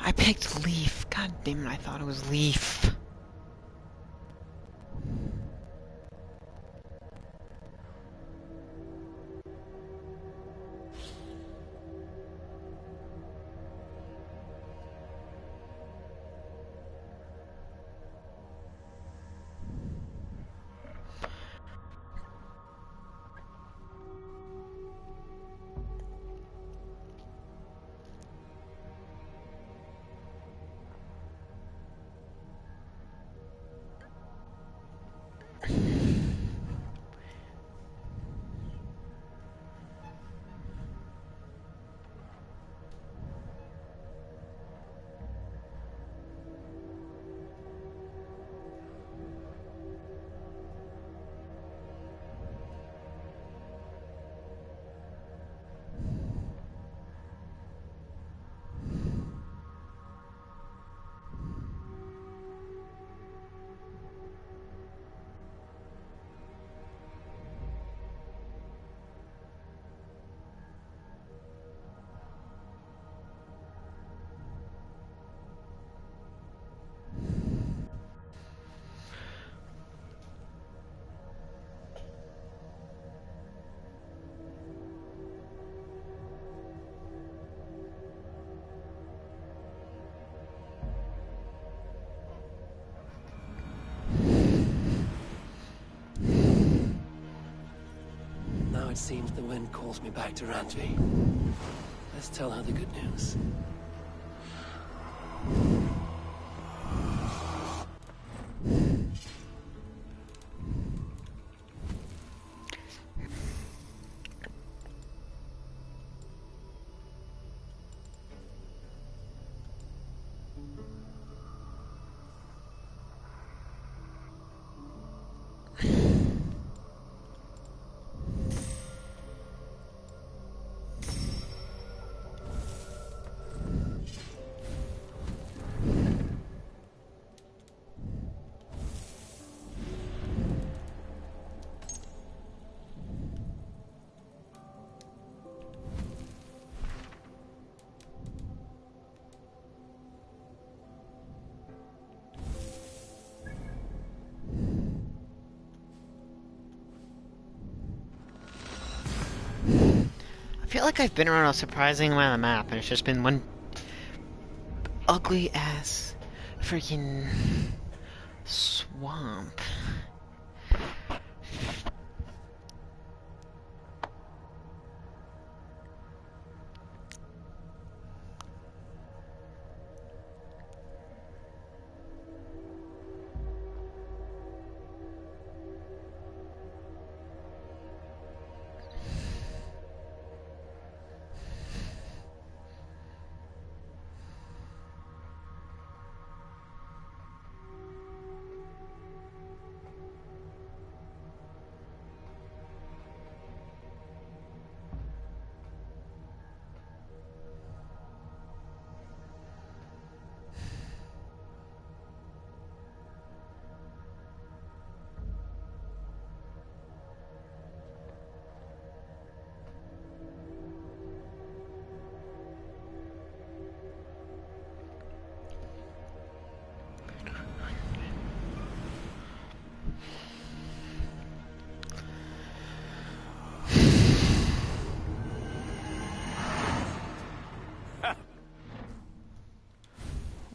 I picked Leaf. God damn it, I thought it was Leaf. Now it seems the wind calls me back to Randvi. Let's tell her the good news. I feel like I've been around a surprising amount of the map, and it's just been one ugly ass freaking swamp.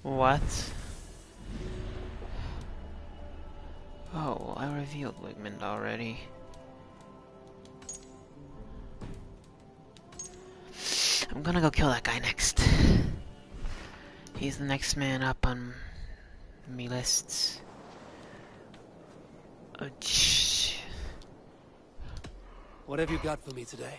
What? Oh, I revealed Wigmund already. I'm gonna go kill that guy next. He's the next man up on me lists. Oh, What have you got for me today?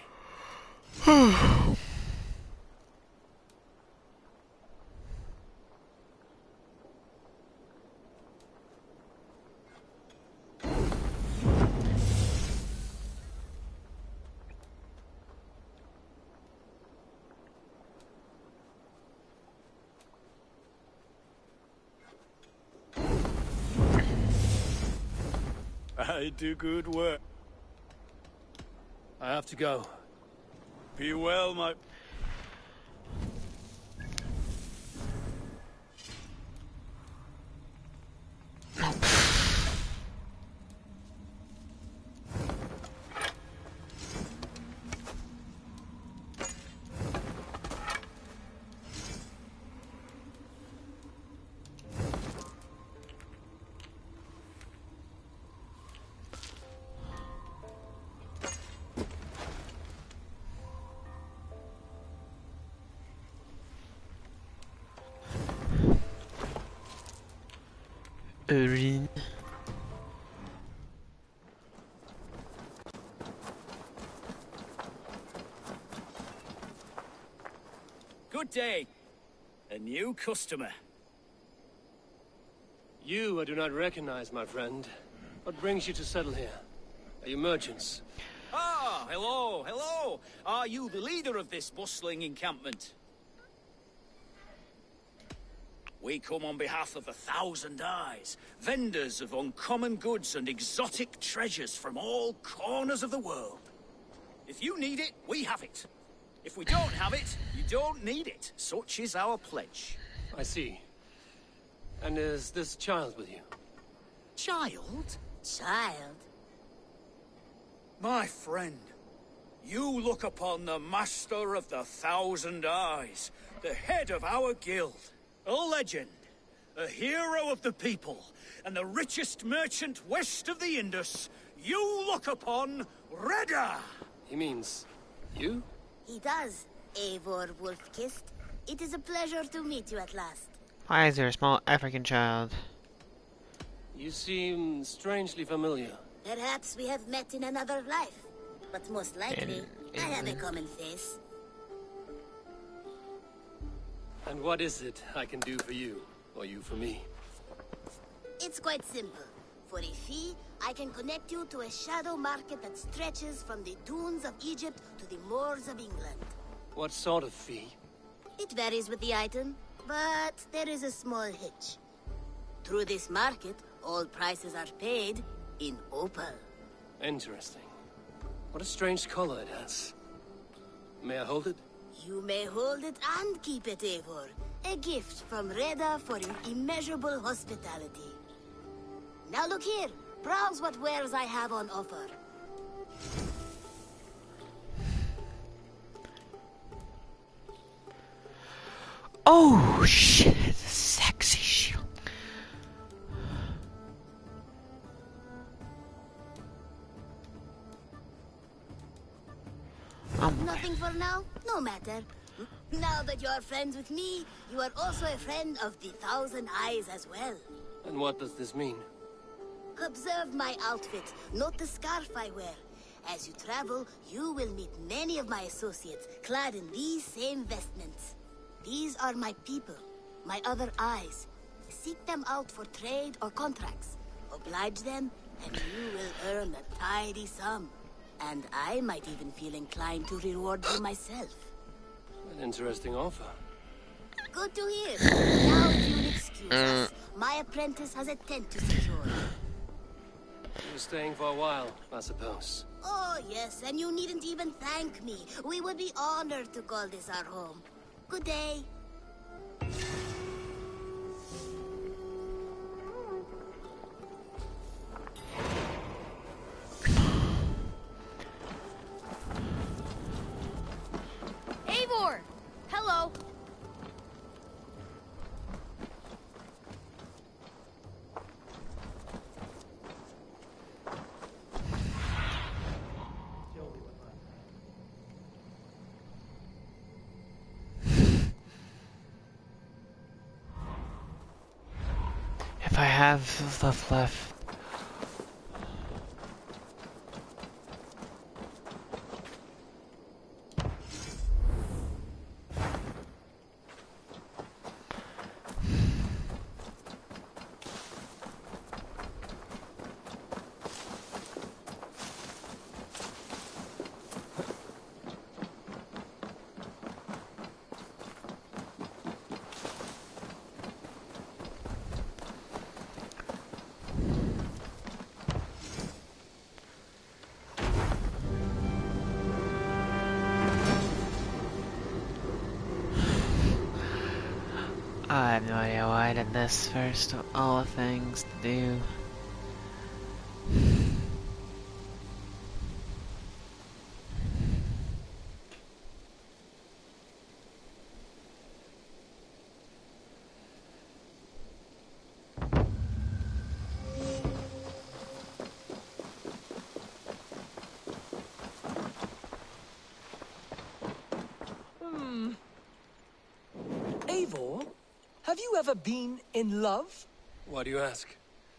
I do good work. I have to go. Be well, my... Urine. Good day. A new customer. You I do not recognize, my friend. What brings you to settle here? Are you merchants? Ah, hello, hello. Are you the leader of this bustling encampment? We come on behalf of 1,000 Eyes, vendors of uncommon goods and exotic treasures from all corners of the world. If you need it, we have it. If we don't have it, you don't need it. Such is our pledge. I see. And is this child with you? Child? Child? My friend, you look upon the master of the 1,000 Eyes, the head of our guild, a legend, a hero of the people, and the richest merchant west of the Indus. You look upon Reda! He means... you? He does, Eivor Wolfkist. It is a pleasure to meet you at last. Why is there a small African child? You seem strangely familiar. Perhaps we have met in another life. But most likely, I have a common face. And what is it I can do for you, or you for me? It's quite simple. For a fee, I can connect you to a shadow market that stretches from the dunes of Egypt to the moors of England. What sort of fee? It varies with the item, but there is a small hitch. Through this market, all prices are paid in opal. Interesting. What a strange color it has. May I hold it? You may hold it and keep it, Eivor. A gift from Reda for your immeasurable hospitality. Now look here. Browse what wares I have on offer. Oh shit! It's a sexy shield. Nothing for now? No matter. Now that you are friends with me, you are also a friend of the 1,000 Eyes as well. And what does this mean? Observe my outfit, note the scarf I wear. As you travel, you will meet many of my associates, clad in these same vestments. These are my people, my other eyes. Seek them out for trade or contracts. Oblige them, and you will earn a tidy sum. And I might even feel inclined to reward you myself. An interesting offer. Good to hear. Now if you'll excuse us, my apprentice has a tent to secure. You're staying for a while, I suppose. Oh, yes, and you needn't even thank me. We would be honored to call this our home. Good day. Eivor! Hello! If I have stuff left. I have no idea why I did this first of all the things to do. Eivor, have you ever been in love? Why do you ask?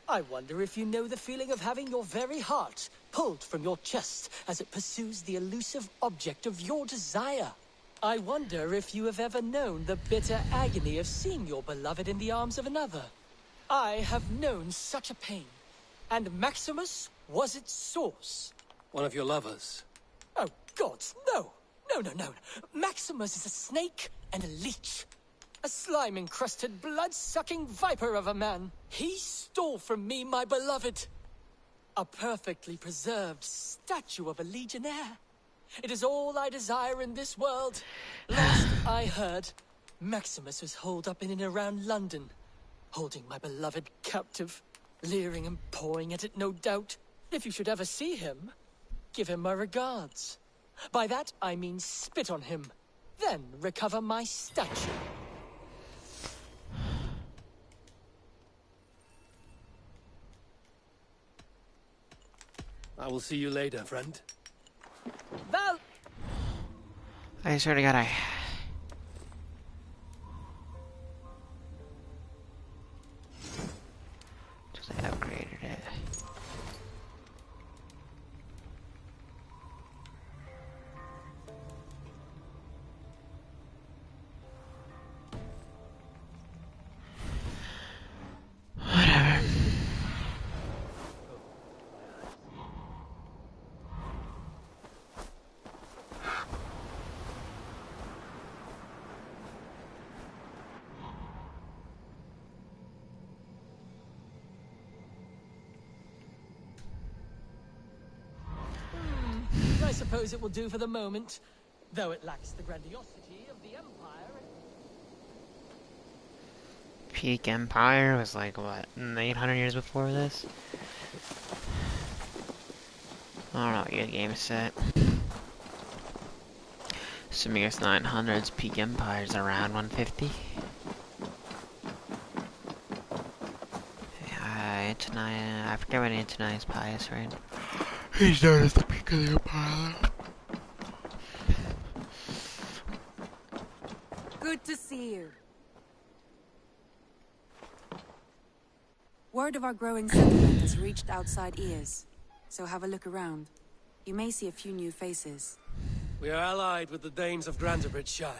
I wonder if you know the feeling of having your very heart pulled from your chest as it pursues the elusive object of your desire. I wonder if you have ever known the bitter agony of seeing your beloved in the arms of another. I have known such a pain, and Maximus was its source. One of your lovers? Oh, gods, no! No. Maximus is a snake and a leech. A slime-encrusted, blood-sucking viper of a man. He stole from me my beloved. A perfectly preserved statue of a legionnaire. It is all I desire in this world. Last I heard, Maximus was holed up in and around London, holding my beloved captive, leering and pawing at it, no doubt. If you should ever see him, give him my regards. By that, I mean spit on him, then recover my statue. I will see you later, friend. Val! I swear to God, just upgraded it. Whatever. I suppose it will do for the moment, though it lacks the grandiosity of the Empire. Peak Empire was like, what, 800 years before this? I don't know what your game set. Assuming it's 900s, Peak Empire's around 150. I forget what Antonius Pius, right? He's known as the peak of the Empire. Good to see you. Word of our growing settlement has reached outside ears, so have a look around. You may see a few new faces. We are allied with the Danes of Grantebridgeshire.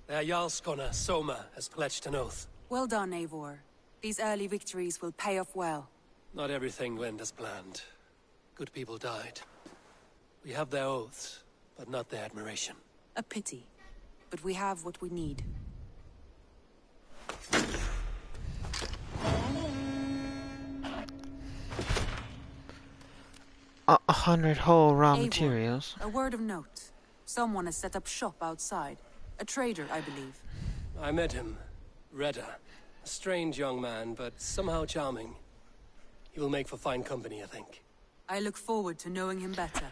Their Jarlskona, Soma, has pledged an oath. Well done, Eivor. These early victories will pay off well. Not everything went as planned. Good people died. We have their oaths, but not their admiration. A pity, but we have what we need. 100 whole raw Eivor, materials. a word of note. Someone has set up shop outside. A trader, I believe. I met him. Redda. A strange young man, but somehow charming. He will make for fine company, I think. I look forward to knowing him better.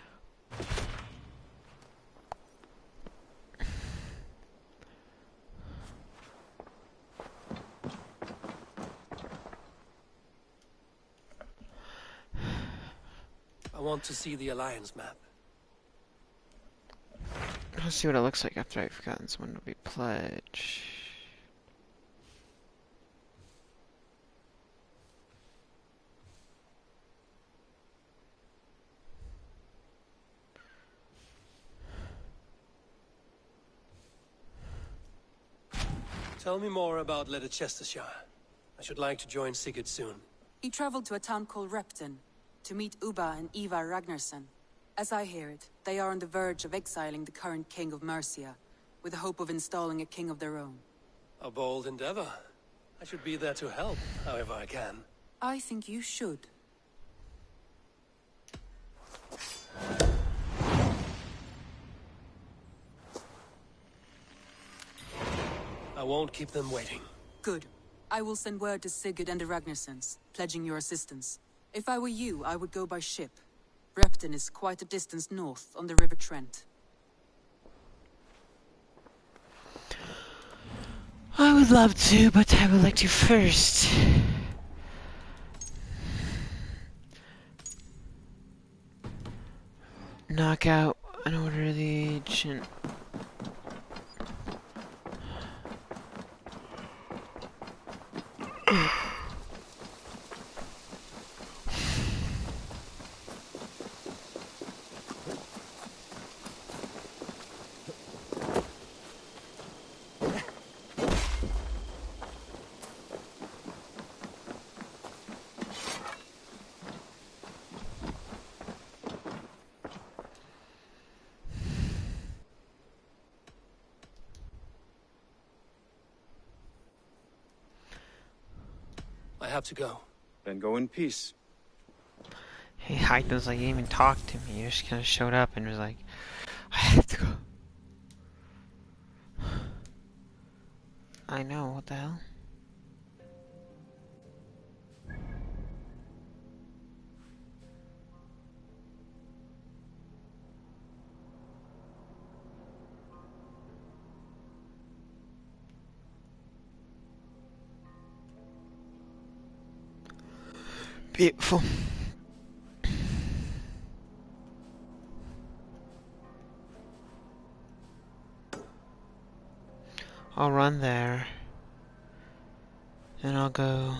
I want to see the Alliance map. Let's see what it looks like after I've gotten someone to be pledge. Tell me more about Leicestershire. I should like to join Sigurd soon. He traveled to a town called Repton to meet Ubba and Ivar Ragnarsson. As I hear it, they are on the verge of exiling the current king of Mercia, with the hope of installing a king of their own. A bold endeavor. I should be there to help, however I can. I think you should. I won't keep them waiting. Good. I will send word to Sigurd and the Ragnarsons, pledging your assistance. If I were you, I would go by ship. Repton is quite a distance north, on the River Trent. I would love to, but I would like to first knock out an order of the ancient. I have to go. Then go in peace. Hey, Hyde was like, he didn't even talk to me. He just kind of showed up and was like, I have to go. I know, what the hell? Beautiful. I'll run there. Then I'll go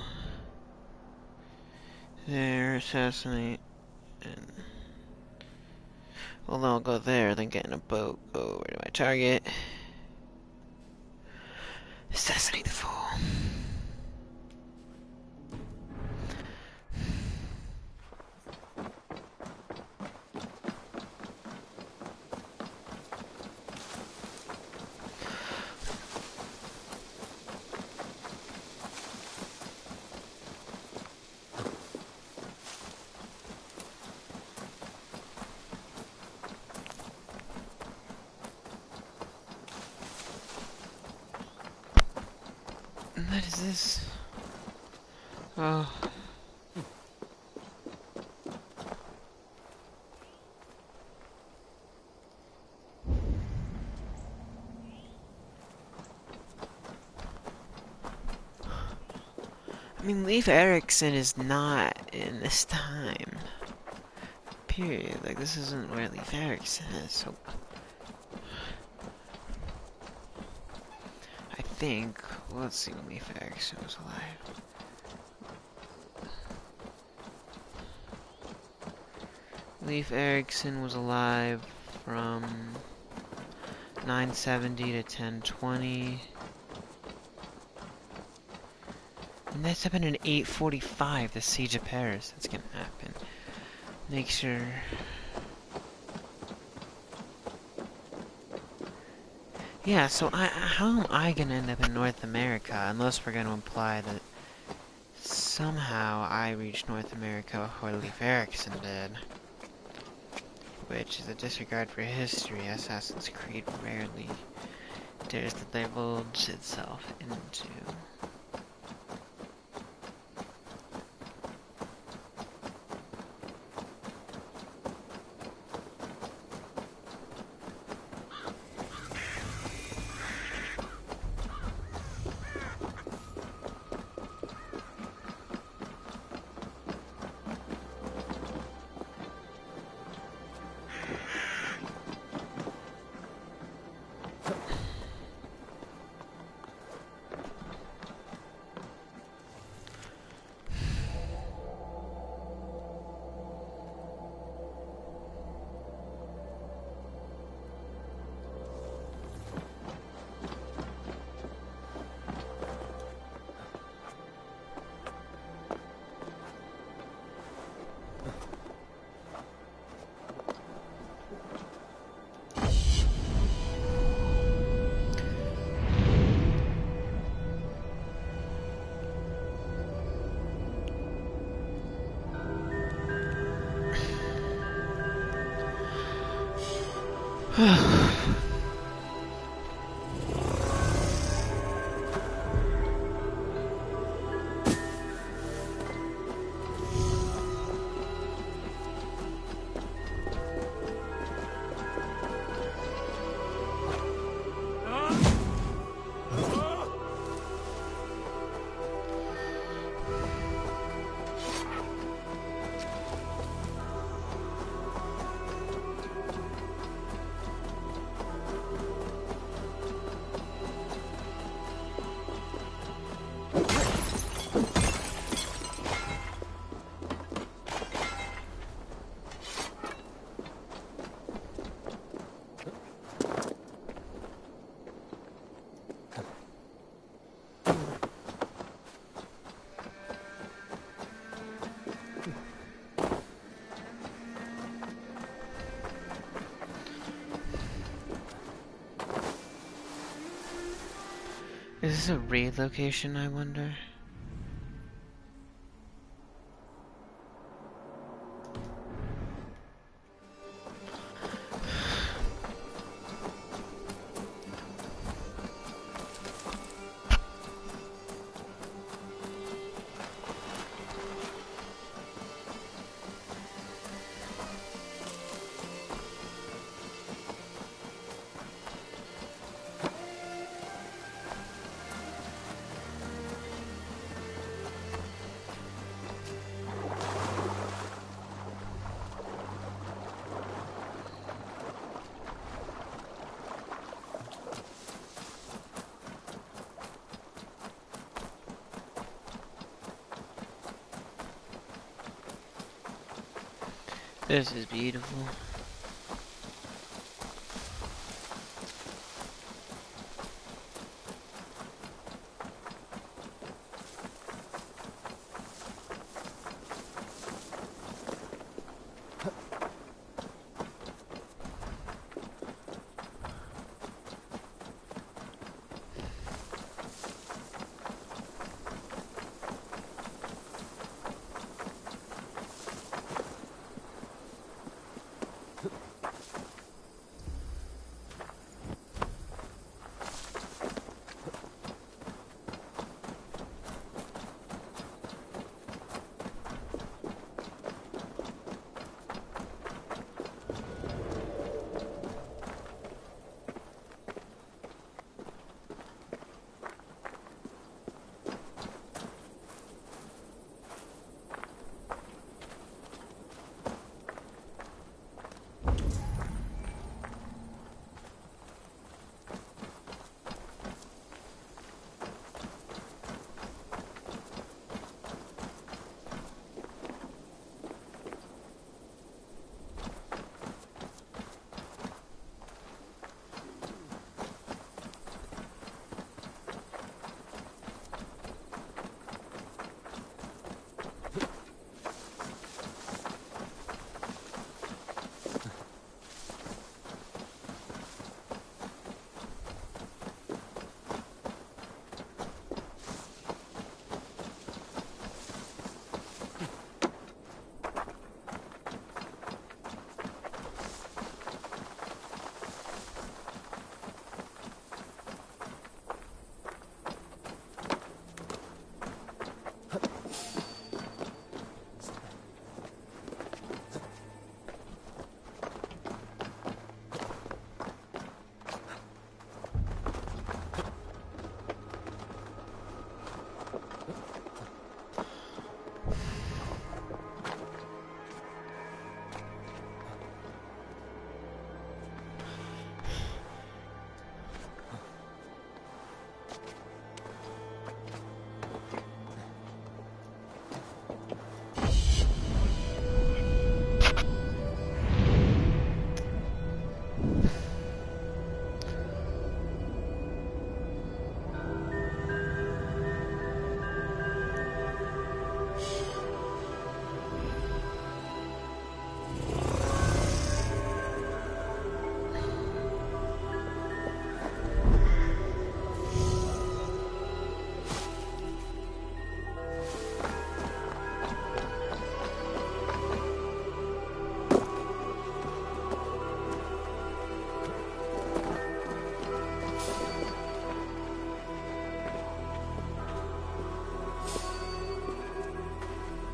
there, assassinate, and well, then I'll go there, then get in a boat, go over to my target, assassinate the fool. What is this? Oh. I mean, Leif Erikson is not in this time. Period. Like, this isn't where Leif Erikson is, so... I think... Well, let's see when Leif Erikson was alive. Leif Erikson was alive from 970 to 1020. And that's happened in 845, the Siege of Paris. That's gonna happen. Make sure... Yeah, so how am I gonna end up in North America, unless we're gonna imply that somehow I reached North America before Leif Erikson did. Which is a disregard for history. Assassin's Creed rarely dares to divulge itself into. Is this a raid location, I wonder? This is beautiful.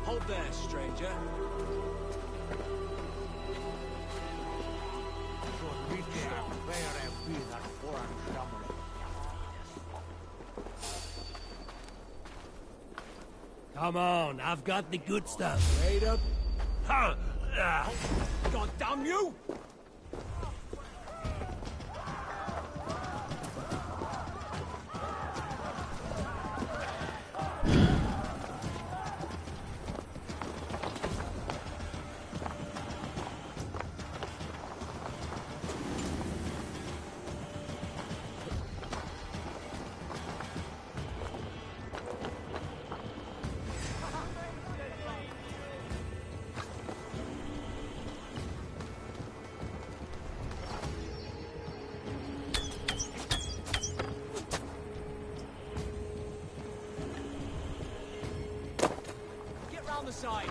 Hold there, stranger. Come on, I've got the good stuff. Wait up. God damn you! side.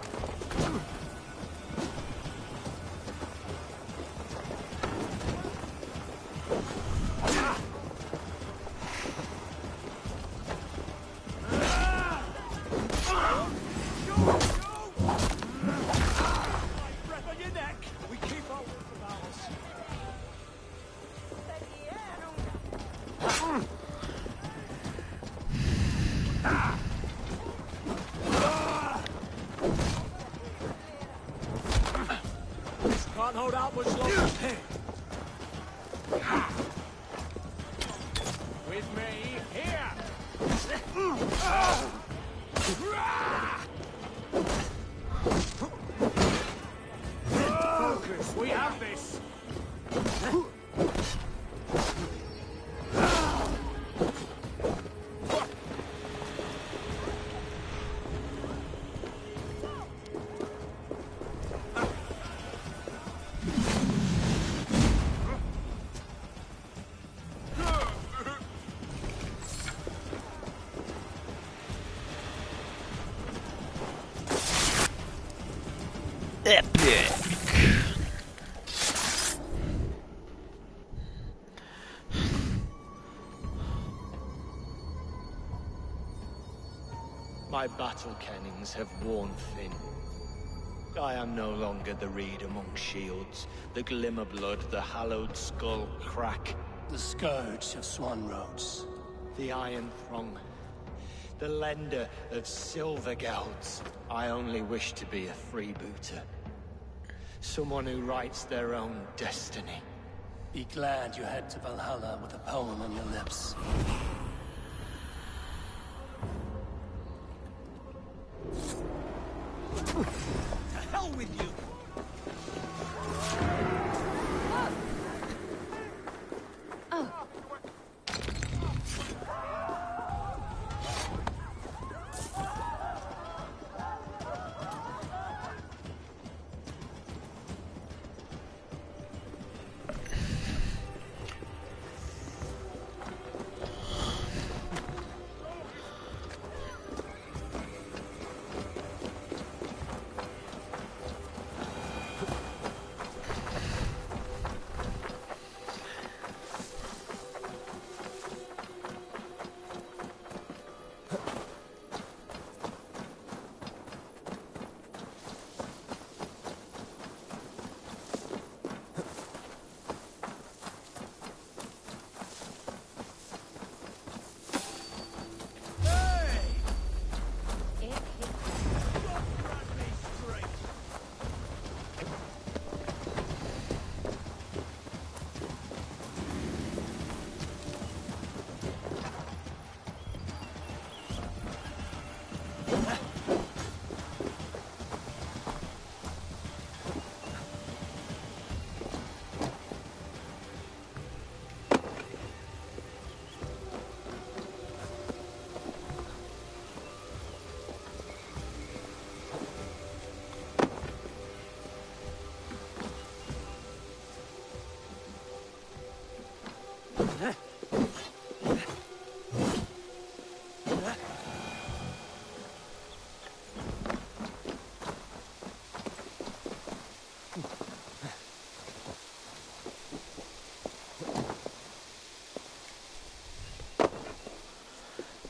Breath on your neck. We keep our wits about us. Can't hold out much longer. With me, here! Focus, we have this! Epic. My battle kennings have worn thin. I am no longer the reed among shields, the glimmer blood, the hallowed skull crack, The scourge of Swan Roads. the iron throng, the lender of silver gelds. I only wish to be a freebooter. Someone who writes their own destiny. Be glad you head to Valhalla with a poem on your lips. To hell with you!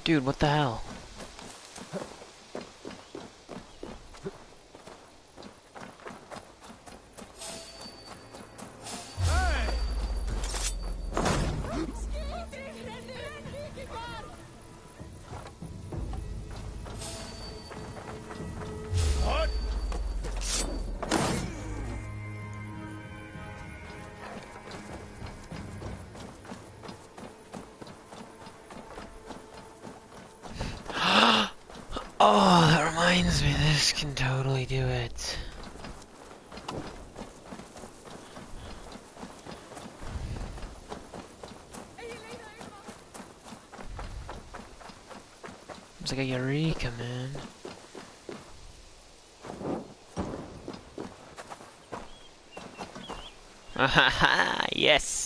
Dude, what the hell? Oh, that reminds me, this can totally do it. It's like a eureka, man. Ahaha, yes!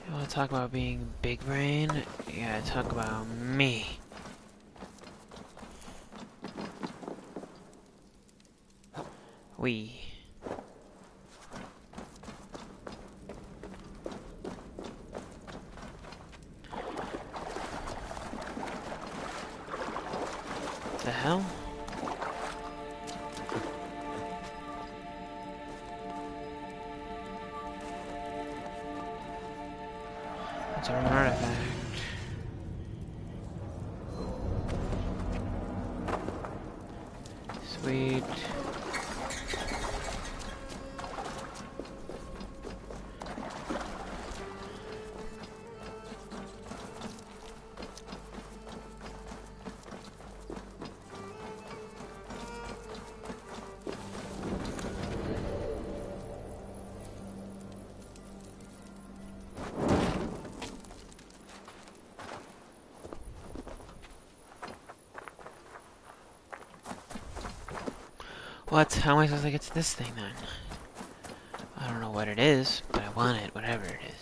You want to talk about being big brain? You gotta talk about me. We. The hell? It's an artifact. Sweet. What? How am I supposed to get to this thing then? I don't know what it is, but I want it, whatever it is.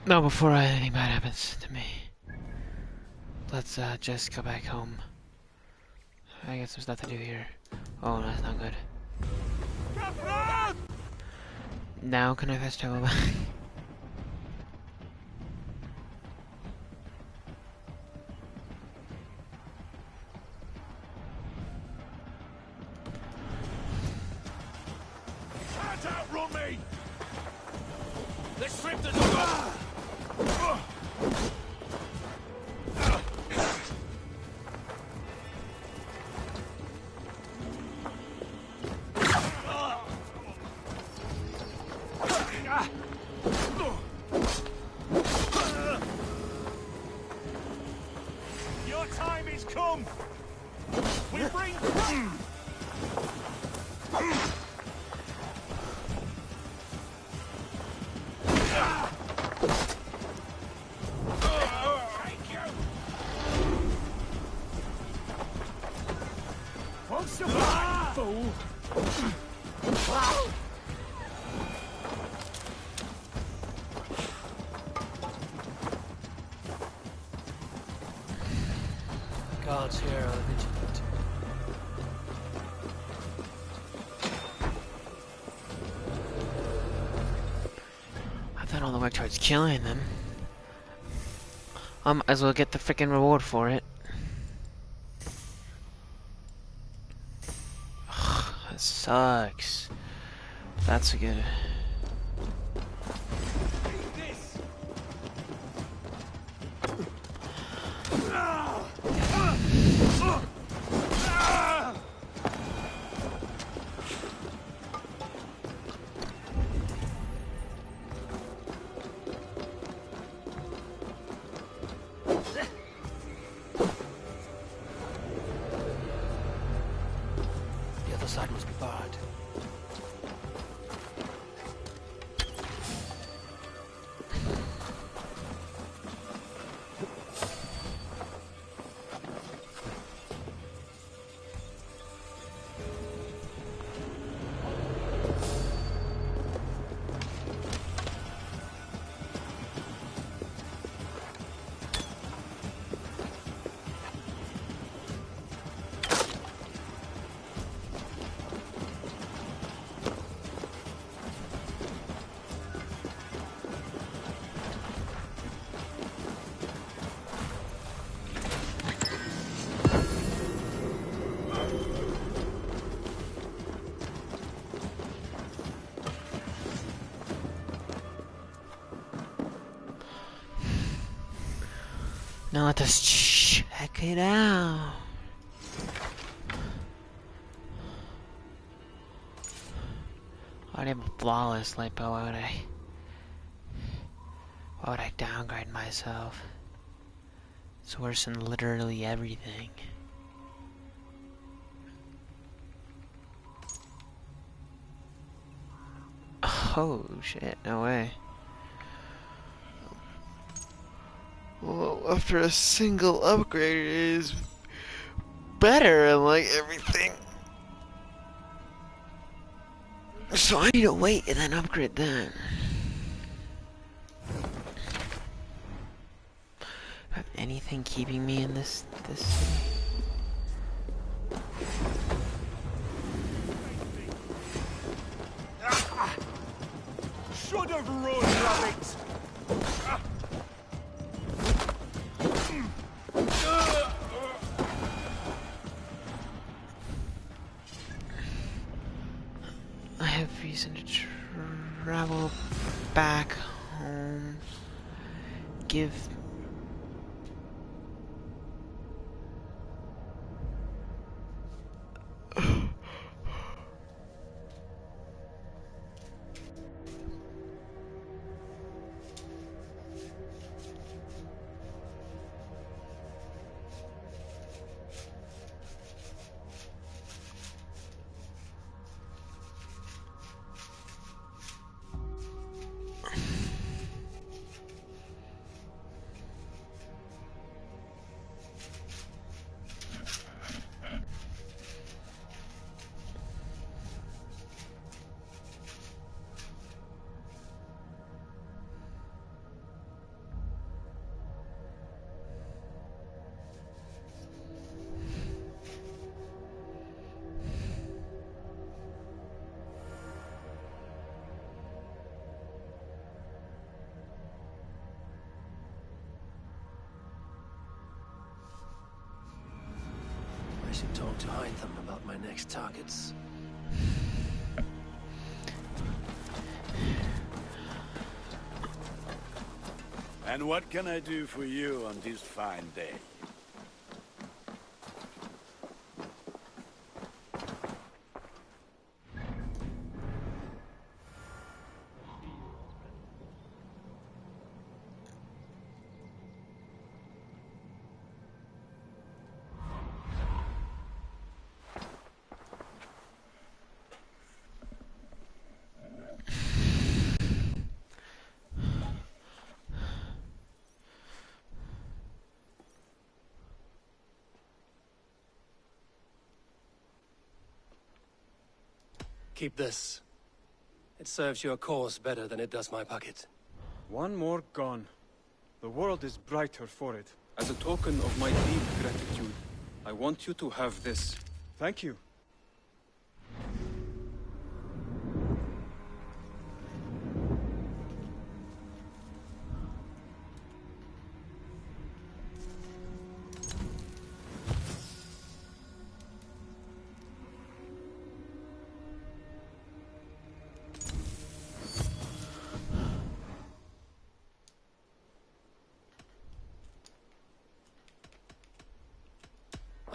No, before anything bad happens to me. Let's just go back home. I guess there's nothing to do here. Oh, that's not good. Now can I fast travel back? Can't outrun me! Let's strip the door! Your time is come! We bring... Won't survive, fool! Guards here are vigilant. I've done all the work towards killing them. I might as well get the freaking reward for it. That sucks. That's a good. The other side must be barred. Now let us check it out. I already have a flawless lipo. Why would I downgrade myself? It's worse than literally everything. Oh shit, no way. Well, after a single upgrade, it is better and like everything. So I need to wait and then upgrade then. Have anything keeping me in this Should have run, rabbit! I have reason to travel back home. Give I should talk to Hytham about my next targets. And what can I do for you on this fine day? Keep this. It serves your cause better than it does my pocket. One more gone. The world is brighter for it. As a token of my deep gratitude, I want you to have this. Thank you.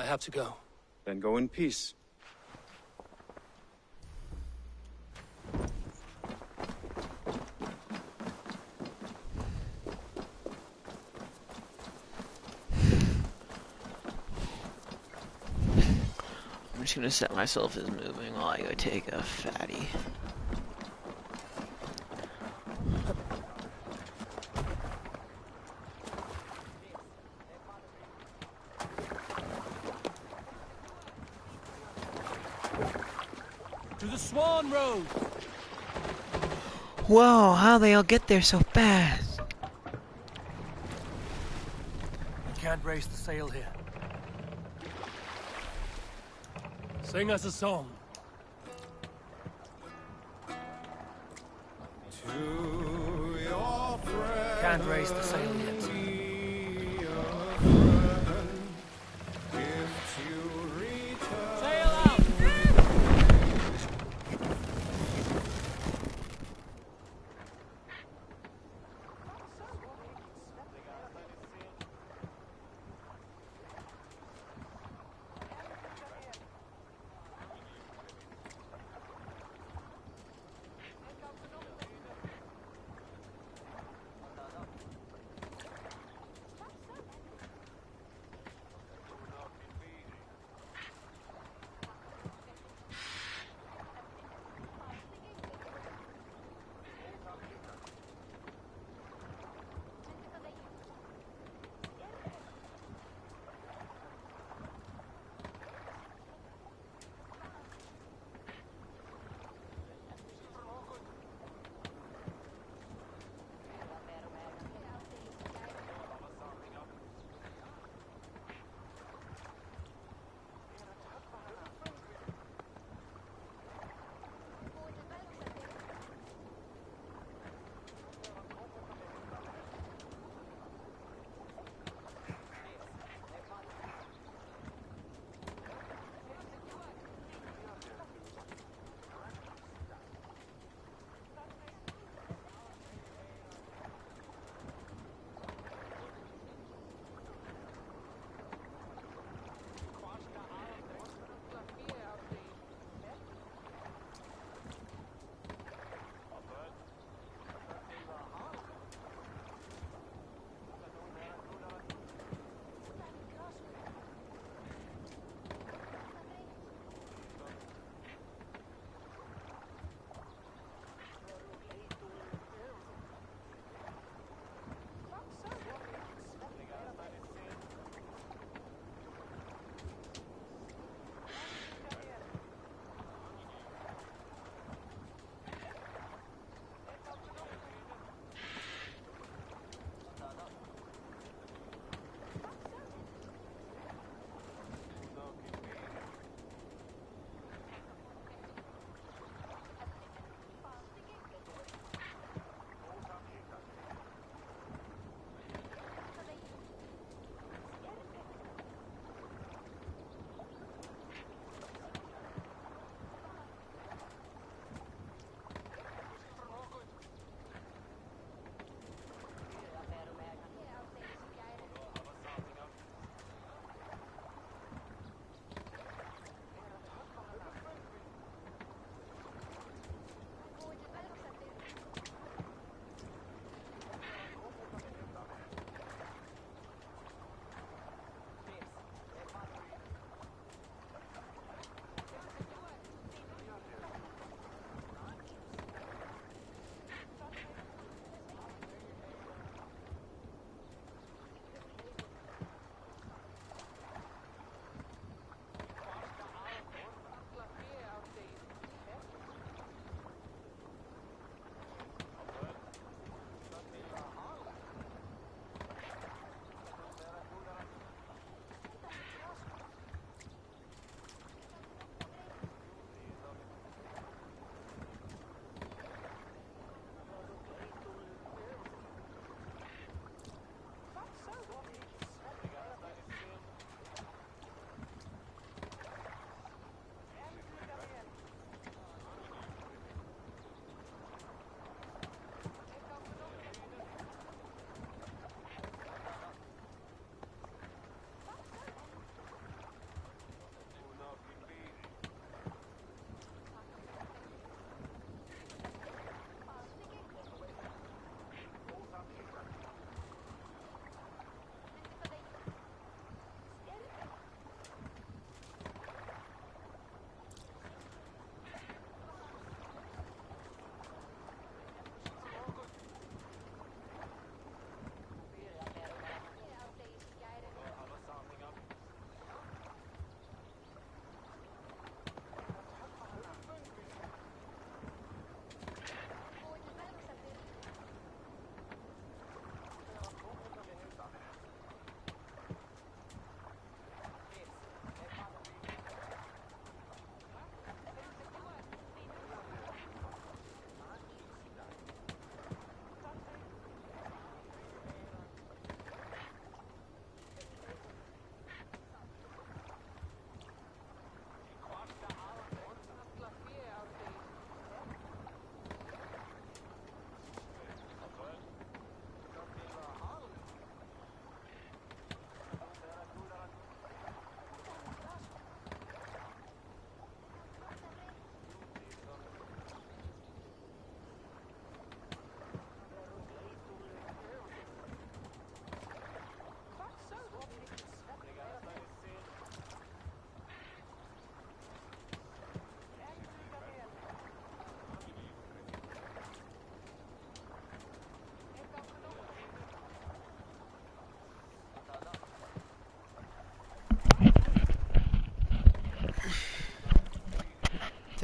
I have to go. Then go in peace. I'm just gonna set myself as moving while I go take a fatty. To the Swan Road! Whoa, how they all get there so fast? You can't raise the sail here. Sing us a song. To your friend, Can't raise the sail yet. if you return. Sail out!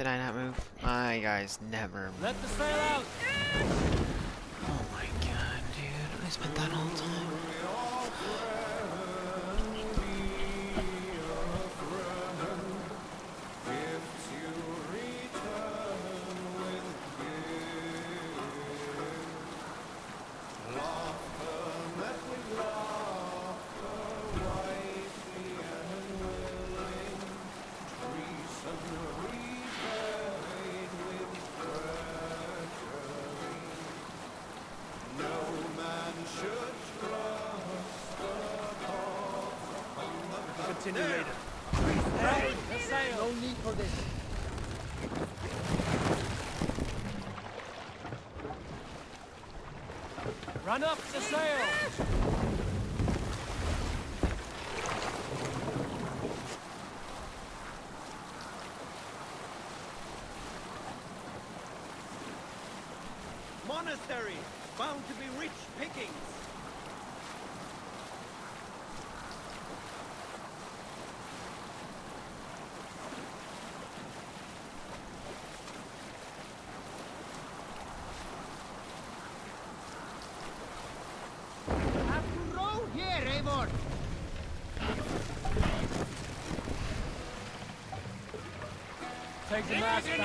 I not move? My guys never move. Let the sail out! Oh my god, dude. I spent that whole time. Continue later. Hey, the sail! No need for this. Run up the sail! Monastery, bound to be rich pickings. Have to row here, Eivor. Take the mast down.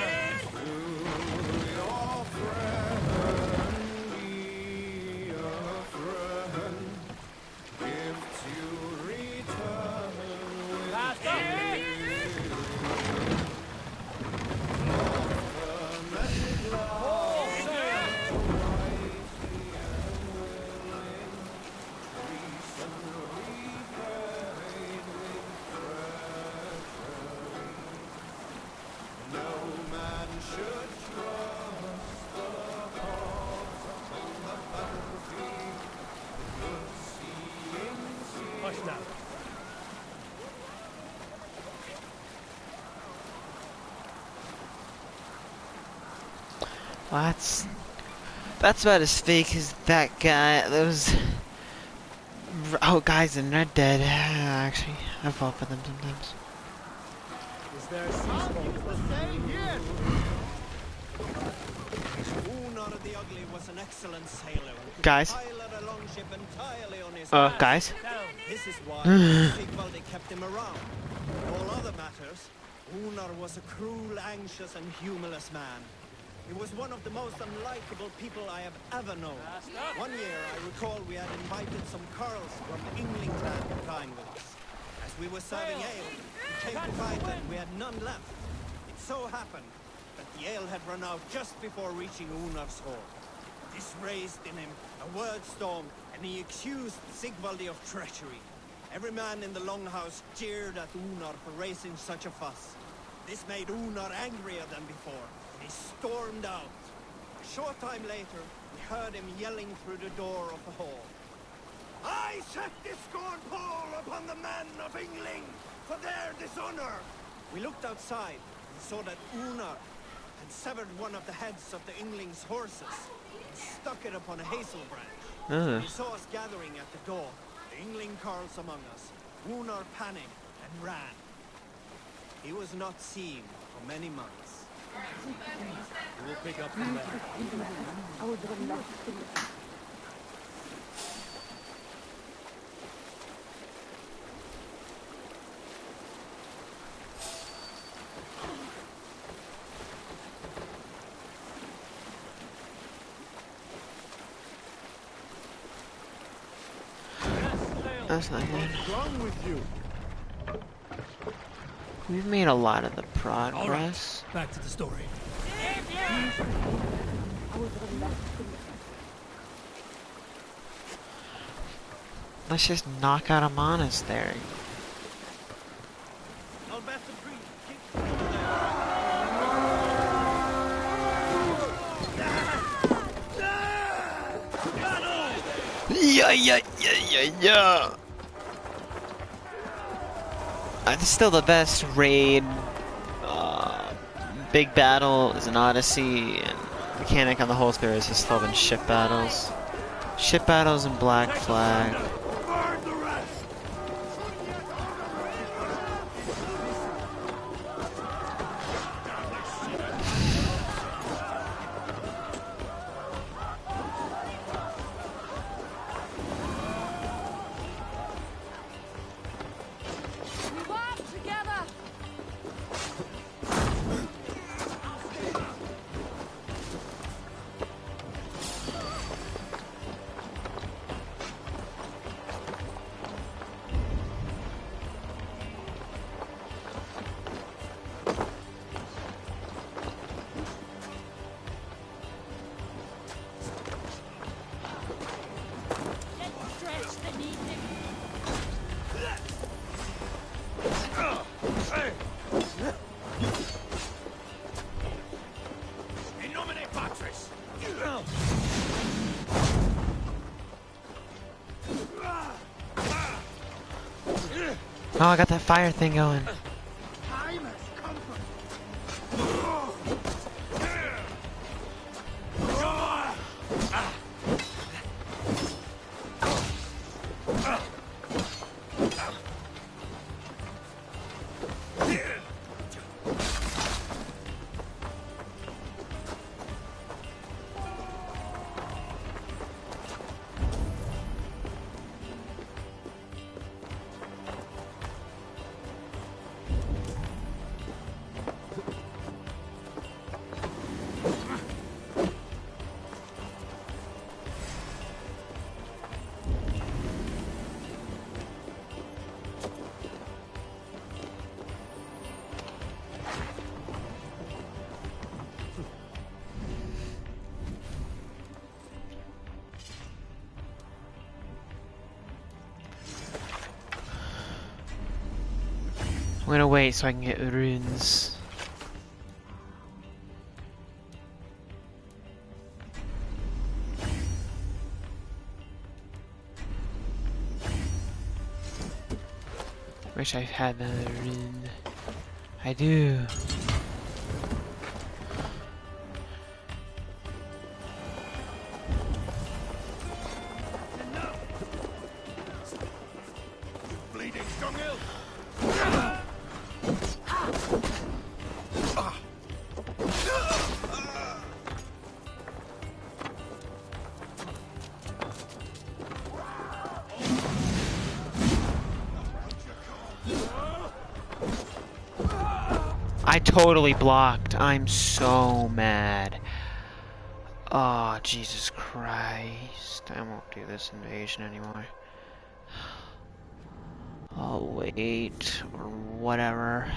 Mast up! Full sail! Push now. Well, that's about as fake as that guy. Those guys in Red Dead. Actually, I fall for them sometimes. Is there a seascape? The sail here. Unar the Ugly was an excellent sailor. Guys. Piloted a longship entirely on his Guys. Down. This is why Sigvaldi kept him around. All other matters, Unar was a cruel, anxious, and humorless man. He was one of the most unlikable people I have ever known. One year, I recall we had invited some Carls from England to dine with us. As we were serving ale, we came to find that we had none left. It so happened that the ale had run out just before reaching Unar's hall. This raised in him a word storm, and he accused Sigvaldi of treachery. Every man in the longhouse jeered at Unar for raising such a fuss. This made Unar angrier than before, and he stormed out. A short time later, we heard him yelling through the door of the hall. I set this scorn pall upon the men of England for their dishonor! We looked outside and saw that Unar had severed one of the heads of the Ingling's horses and stuck it upon a hazel branch. He saw us gathering at the door, the Ingling Carls among us. Unar panicked and ran. He was not seen for many months. We'll pick up from there. That's not good. What's wrong with you? We've made a lot of the progress. Back to the story. Let's just knock out a monastery. I'll bet the priest Yeah. It's still the best raid. Big battle is an Odyssey, and mechanic on the whole series has still been ship battles. Ship battles and Black Flag. Oh, I got that fire thing going. I'm gonna wait so I can get runes. Wish I had another rune. I do. I totally blocked. I'm so mad. Oh, Jesus Christ. I won't do this invasion anymore. I'll wait, or whatever.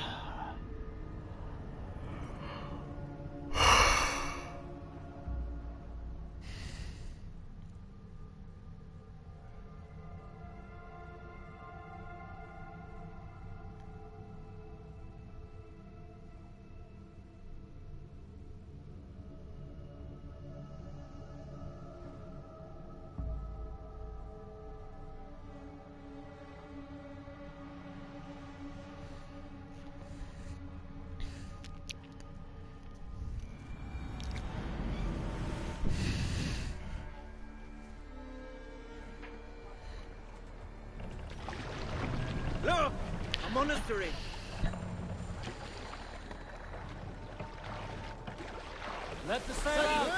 Look! A monastery! Let the sail out!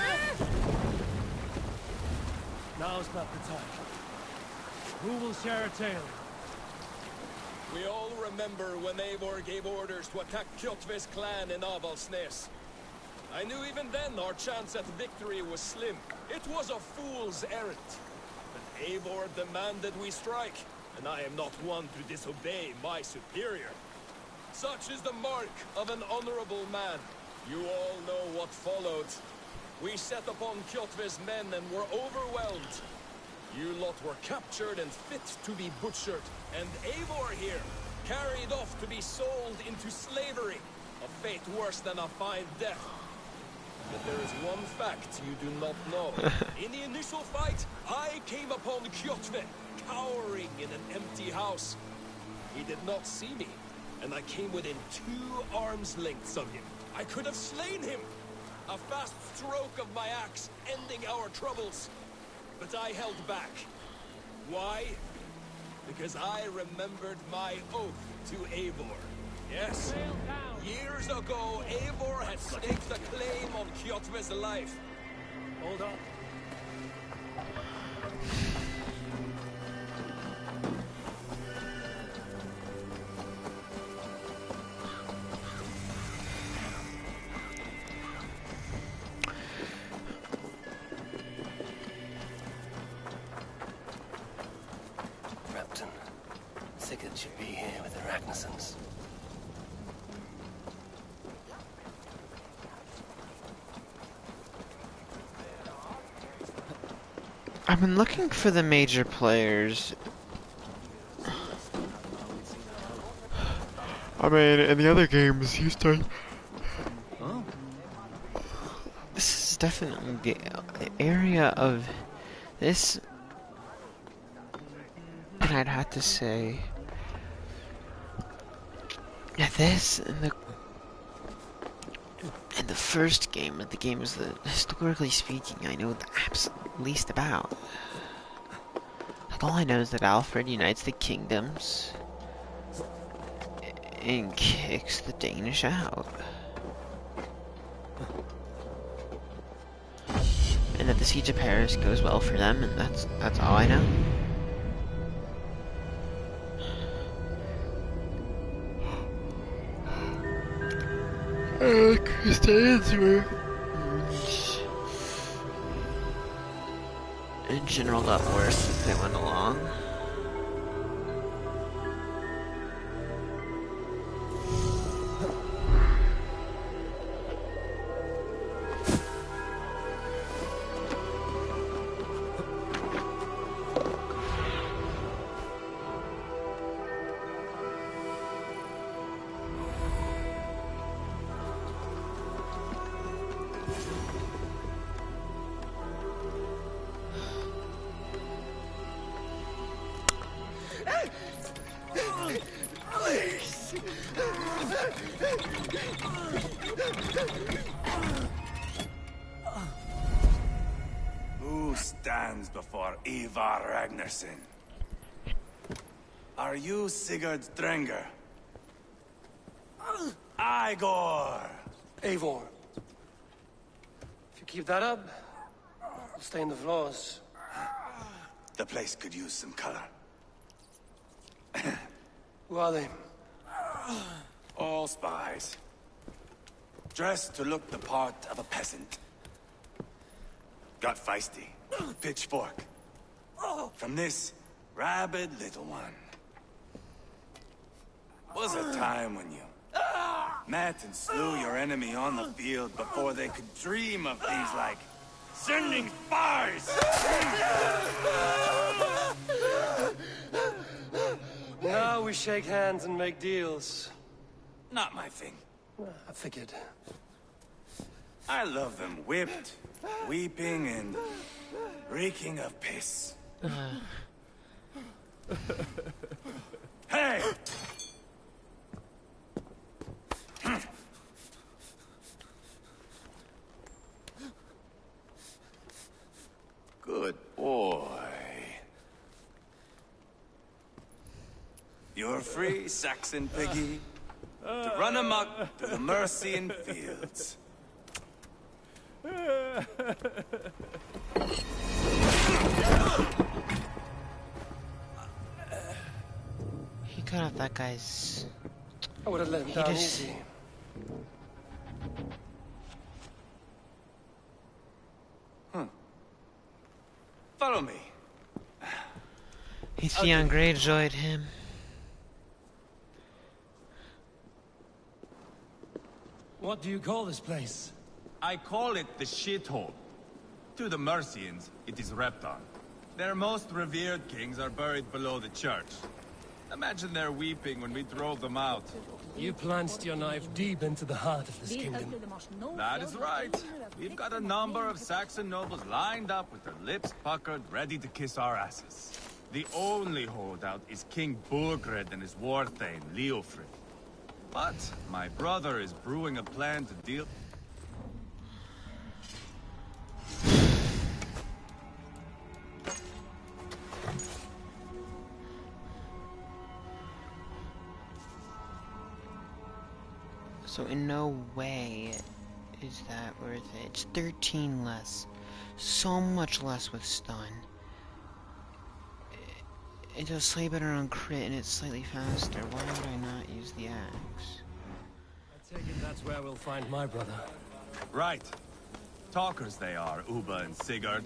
Now's not the time. Who will share a tale? We all remember when Eivor gave orders to attack Kjotve's clan in Avaldsnes. I knew even then our chance at victory was slim. It was a fool's errand. But Eivor demanded we strike, and I am not one to disobey my superior. Such is the mark of an honorable man. You all know what followed. We set upon Kjotve's men and were overwhelmed. You lot were captured and fit to be butchered, and Eivor here, carried off to be sold into slavery, a fate worse than a fine death. But there is one fact you do not know. In the initial fight, I came upon Kjotve, cowering in an empty house. He did not see me, and I came within 2 arms lengths of him. I could have slain him! A fast stroke of my axe, ending our troubles. But I held back. Why? Because I remembered my oath to Eivor. Yes, years ago, Eivor had staked a claim on Kjotve's life. Hold on. Repton. Sigurd should be here with the Ragnarsons. I've been looking for the major players. I mean, in the other games, you start. This is definitely the area of this, and I'd have to say, At this, in the first game, the games that, historically speaking, I know the absolute least about. Like, all I know is that Alfred unites the kingdoms and kicks the Danish out. And that the siege of Paris goes well for them, and that's all I know. Crusades were in general got worse as they went along. Who stands before Ivar Ragnarsson? Are you Sigurd Strenger? Igor! Eivor. If you keep that up, it'll stain the floors. The place could use some color. Who are they? All spies. Dressed to look the part of a peasant. Got feisty. Pitchfork. From this rabid little one. Was a time when you met and slew your enemy on the field before they could dream of things like sending spies! Now we shake hands and make deals. Not my thing. I figured. I love them whipped, weeping, and reeking of piss. Hey! Good boy. You're free, Saxon piggy, to run amok through the Mercian fields. He cut off that guy's... I would have let him down easy. Follow me. His Theon Greyjoyed him. What do you call this place? I call it the shithole. To the Mercians, it is Repton. Their most revered kings are buried below the church. Imagine their weeping when we drove them out. You plunged your knife deep into the heart of this kingdom. That is right. We've got a number of Saxon nobles lined up with their lips puckered, ready to kiss our asses. The only holdout is King Burgred and his war thane, Leofrid. But my brother is brewing a plan to deal... So in no way is that worth it. It's 13 less. So much less with stun. It does slightly better on crit and it's slightly faster. Why would I not use the axe? I take it that's where we'll find my brother. Right. Talkers they are, Uba and Sigurd.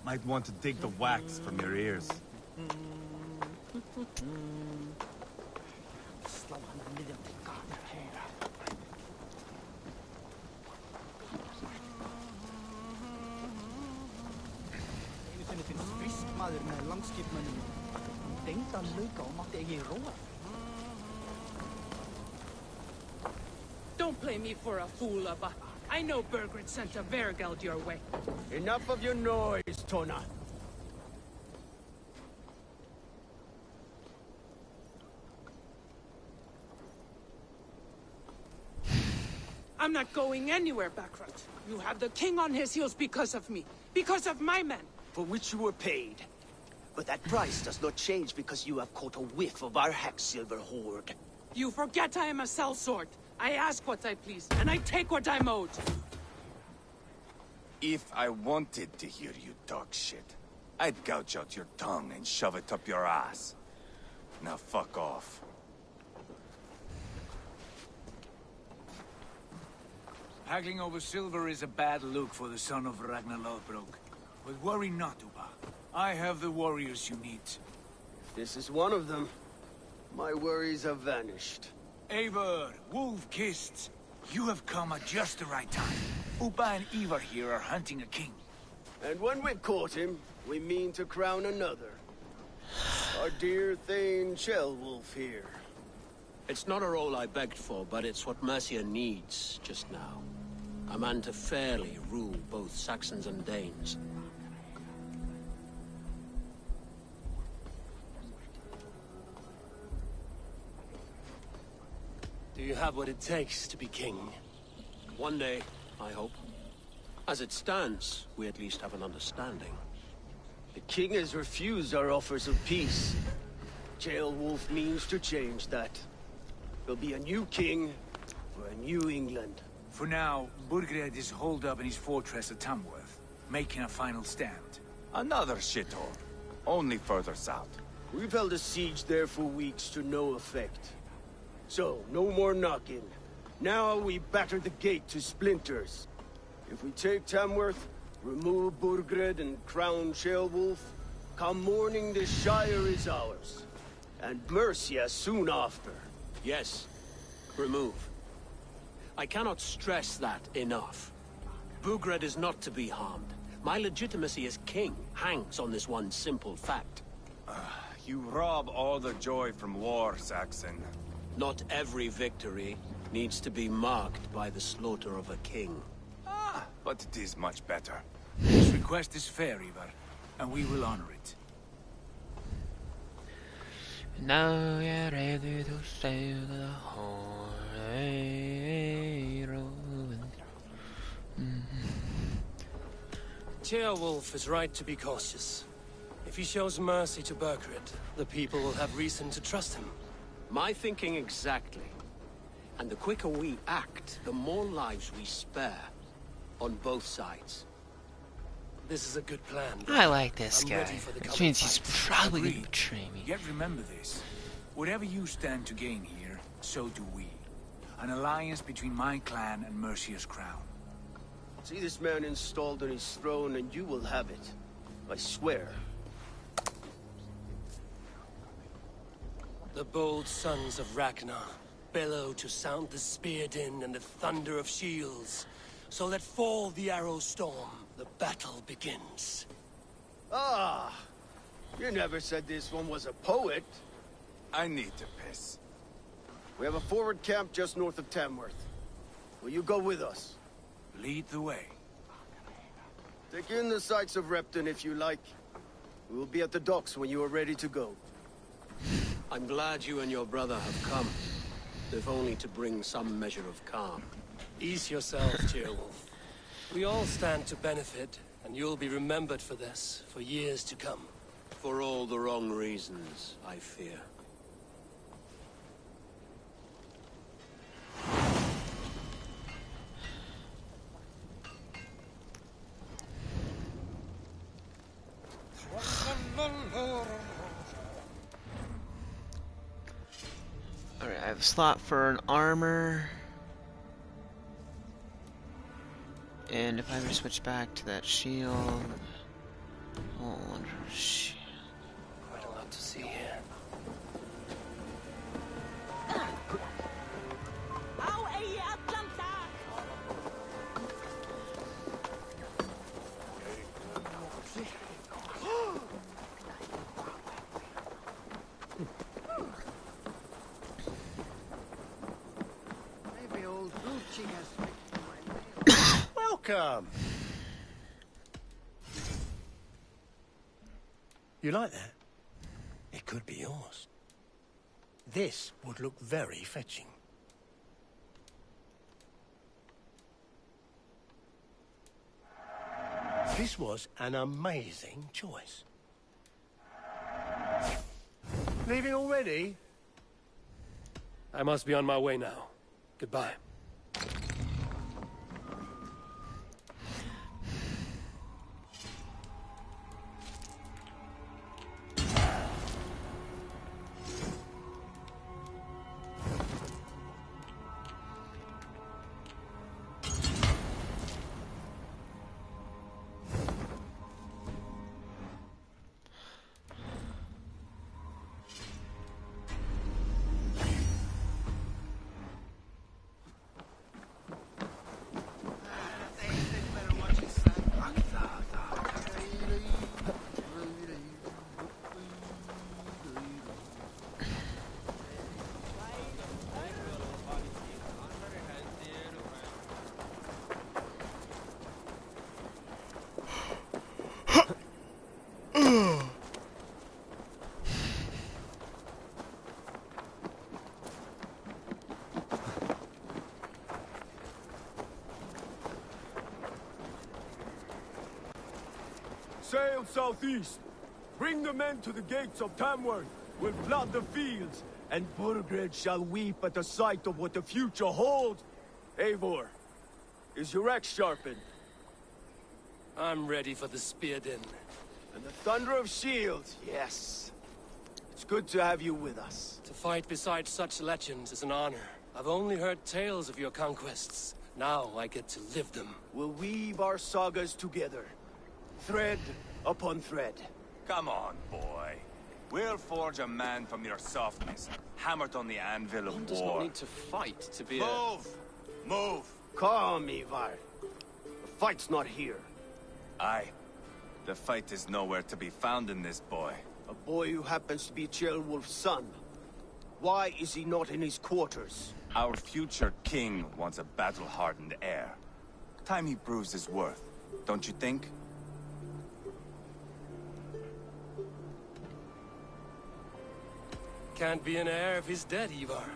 Might want to dig the wax from your ears. Don't play me for a fool, Abba. I know Burgred sent a Vergeld your way. Enough of your noise, Tona. I'm not going anywhere, Backrot. You have the king on his heels because of me. Because of my men. For which you were paid. But that price does not change because you have caught a whiff of our Hacksilver hoard. You forget I am a sellsword. I ask what I please, and I take what I'm owed. If I wanted to hear you talk shit, I'd gouge out your tongue and shove it up your ass. Now fuck off. Haggling over silver is a bad look for the son of Ragnar Lothbrok. But worry not, Uba. I have the warriors you need. This is one of them. My worries have vanished. Eivor, Wolf-Kissed, you have come at just the right time. Uba and Ivar here are hunting a king. And when we've caught him, we mean to crown another. Our dear Thane Ceolwulf here. It's not a role I begged for, but it's what Mercia needs just now. A man to fairly rule both Saxons and Danes. Do you have what it takes to be king? One day, I hope. As it stands, we at least have an understanding. The king has refused our offers of peace. Ceolwulf means to change that. There'll be a new king for a new England. For now, Burgred is holed up in his fortress at Tamworth, making a final stand. Another shithole. Only further south. We've held a siege there for weeks to no effect. So, no more knocking. Now we batter the gate to splinters. If we take Tamworth, remove Burgred and crown Ceolwulf, come morning the Shire is ours. And Mercia soon after. Yes, remove. I cannot stress that enough. Burgred is not to be harmed. My legitimacy as king hangs on this one simple fact. You rob all the joy from war, Saxon. Not every victory needs to be marked by the slaughter of a king. But it is much better. This request is fair, Ivar, and we will honor it. Now you're ready to sail the holy road. Ceolwulf is right to be cautious. If he shows mercy to Burgred, the people will have reason to trust him. My thinking exactly. And the quicker we act, the more lives we spare. On both sides. This is a good plan. I like this I'm guy. ready for the Which means he's coming fight. probably gonna Agreed. betray me. Yet remember this. Whatever you stand to gain here, so do we. An alliance between my clan and Mercia's crown. See this man installed on his throne and you will have it. I swear. The bold sons of Ragnar bellow to sound the spear din and the thunder of shields. So let fall the arrow storm. The battle begins. Ah! You never said this one was a poet. I need to piss. We have a forward camp just north of Tamworth. Will you go with us? Lead the way. Take in the sights of Repton if you like. We will be at the docks when you are ready to go. I'm glad you and your brother have come. If only to bring some measure of calm. Ease yourself, Ceolwulf. We all stand to benefit, and you'll be remembered for this, for years to come. For all the wrong reasons, I fear. Alright, I have a slot for an armor. And if I ever switch back to that shield... Hold on for shield. Quite a lot to see here. Maybe old Gucci has Welcome. You like that? It could be yours. This would look very fetching. This was an amazing choice. Leaving already? I must be on my way now. Goodbye. Sail southeast. Bring the men to the gates of Tamworth. We'll flood the fields, and Burgred shall weep at the sight of what the future holds. Eivor, is your axe sharpened? I'm ready for the spear din. And the thunder of shields, yes. It's good to have you with us. To fight beside such legends is an honor. I've only heard tales of your conquests. Now I get to live them. We'll weave our sagas together. Thread upon thread. Come on, boy. We'll forge a man from your softness, hammered on the anvil of One war. does not need to fight to be Move! Move! Calm, Ivar. The fight's not here. Aye. The fight is nowhere to be found in this boy. A boy who happens to be Ceolwulf's son. Why is he not in his quarters? Our future king wants a battle-hardened heir. Time he proves his worth, don't you think? Can't be an heir if he's dead, Ivar.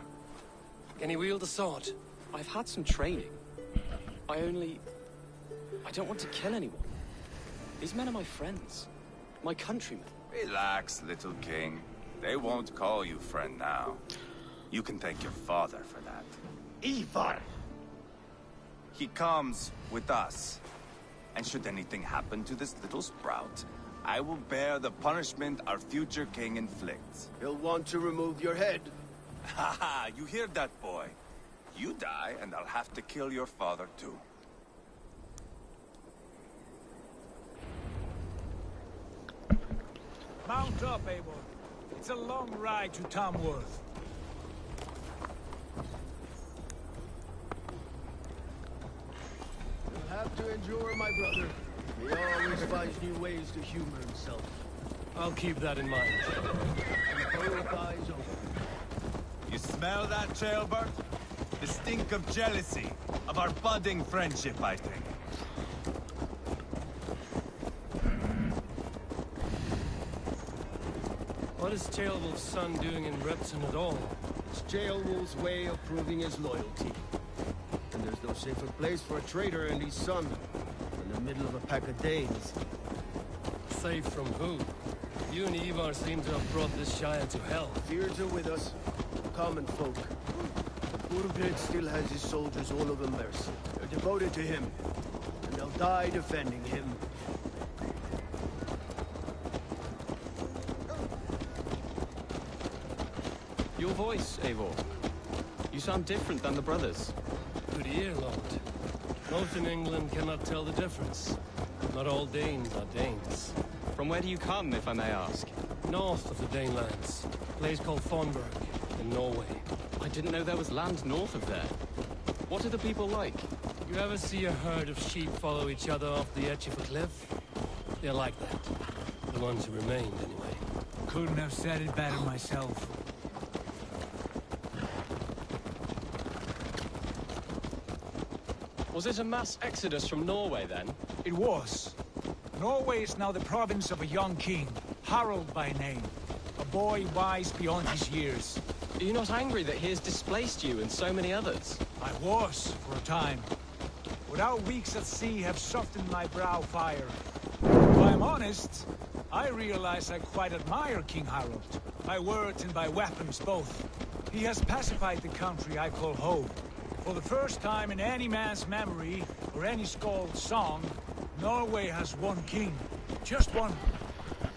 Can he wield a sword? I've had some training. I don't want to kill anyone. These men are my friends. My countrymen. Relax, little king. They won't call you friend now. You can thank your father for that. Ivar! He comes with us. And should anything happen to this little sprout, I will bear the punishment our future king inflicts. He'll want to remove your head. Ha ha! You hear that, boy? You die, and I'll have to kill your father, too. Mount up, Eivor. It's a long ride to Tamworth. You'll have to endure, my brother. He always finds new ways to humor himself. I'll keep that in mind. And both eyes open. You smell that, Ceolbert? The stink of jealousy, of our budding friendship, I think. What is Ceolwulf's son doing in Repton at all? It's Ceolwulf's way of proving his loyalty. And there's no safer place for a traitor and his son in the middle of a pack of Danes. Safe from who? You and Ivar seem to have brought this Shire to hell. Fears are with us, common folk. Burgred still has his soldiers all over Mercia. They're devoted to him, and they'll die defending him. Your voice, Eivor. You sound different than the brothers. Good ear, Lord. Most in England cannot tell the difference. Not all Danes are Danes. From where do you come, if I may ask? North of the Danelands. A place called Thornburg, in Norway. I didn't know there was land north of there. What are the people like? You ever see a herd of sheep follow each other off the edge of a cliff? They're like that. The ones who remained, anyway. Couldn't have said it better myself. Was it a mass exodus from Norway, then? It was. Norway is now the province of a young king, Harald by name. A boy wise beyond his years. Are you not angry that he has displaced you and so many others? I was, for a time. but our weeks at sea have softened my brow fire. If I'm honest, I realize I quite admire King Harold. By words and by weapons both. He has pacified the country I call home. For the first time in any man's memory, or any skald's song, Norway has one king. Just one.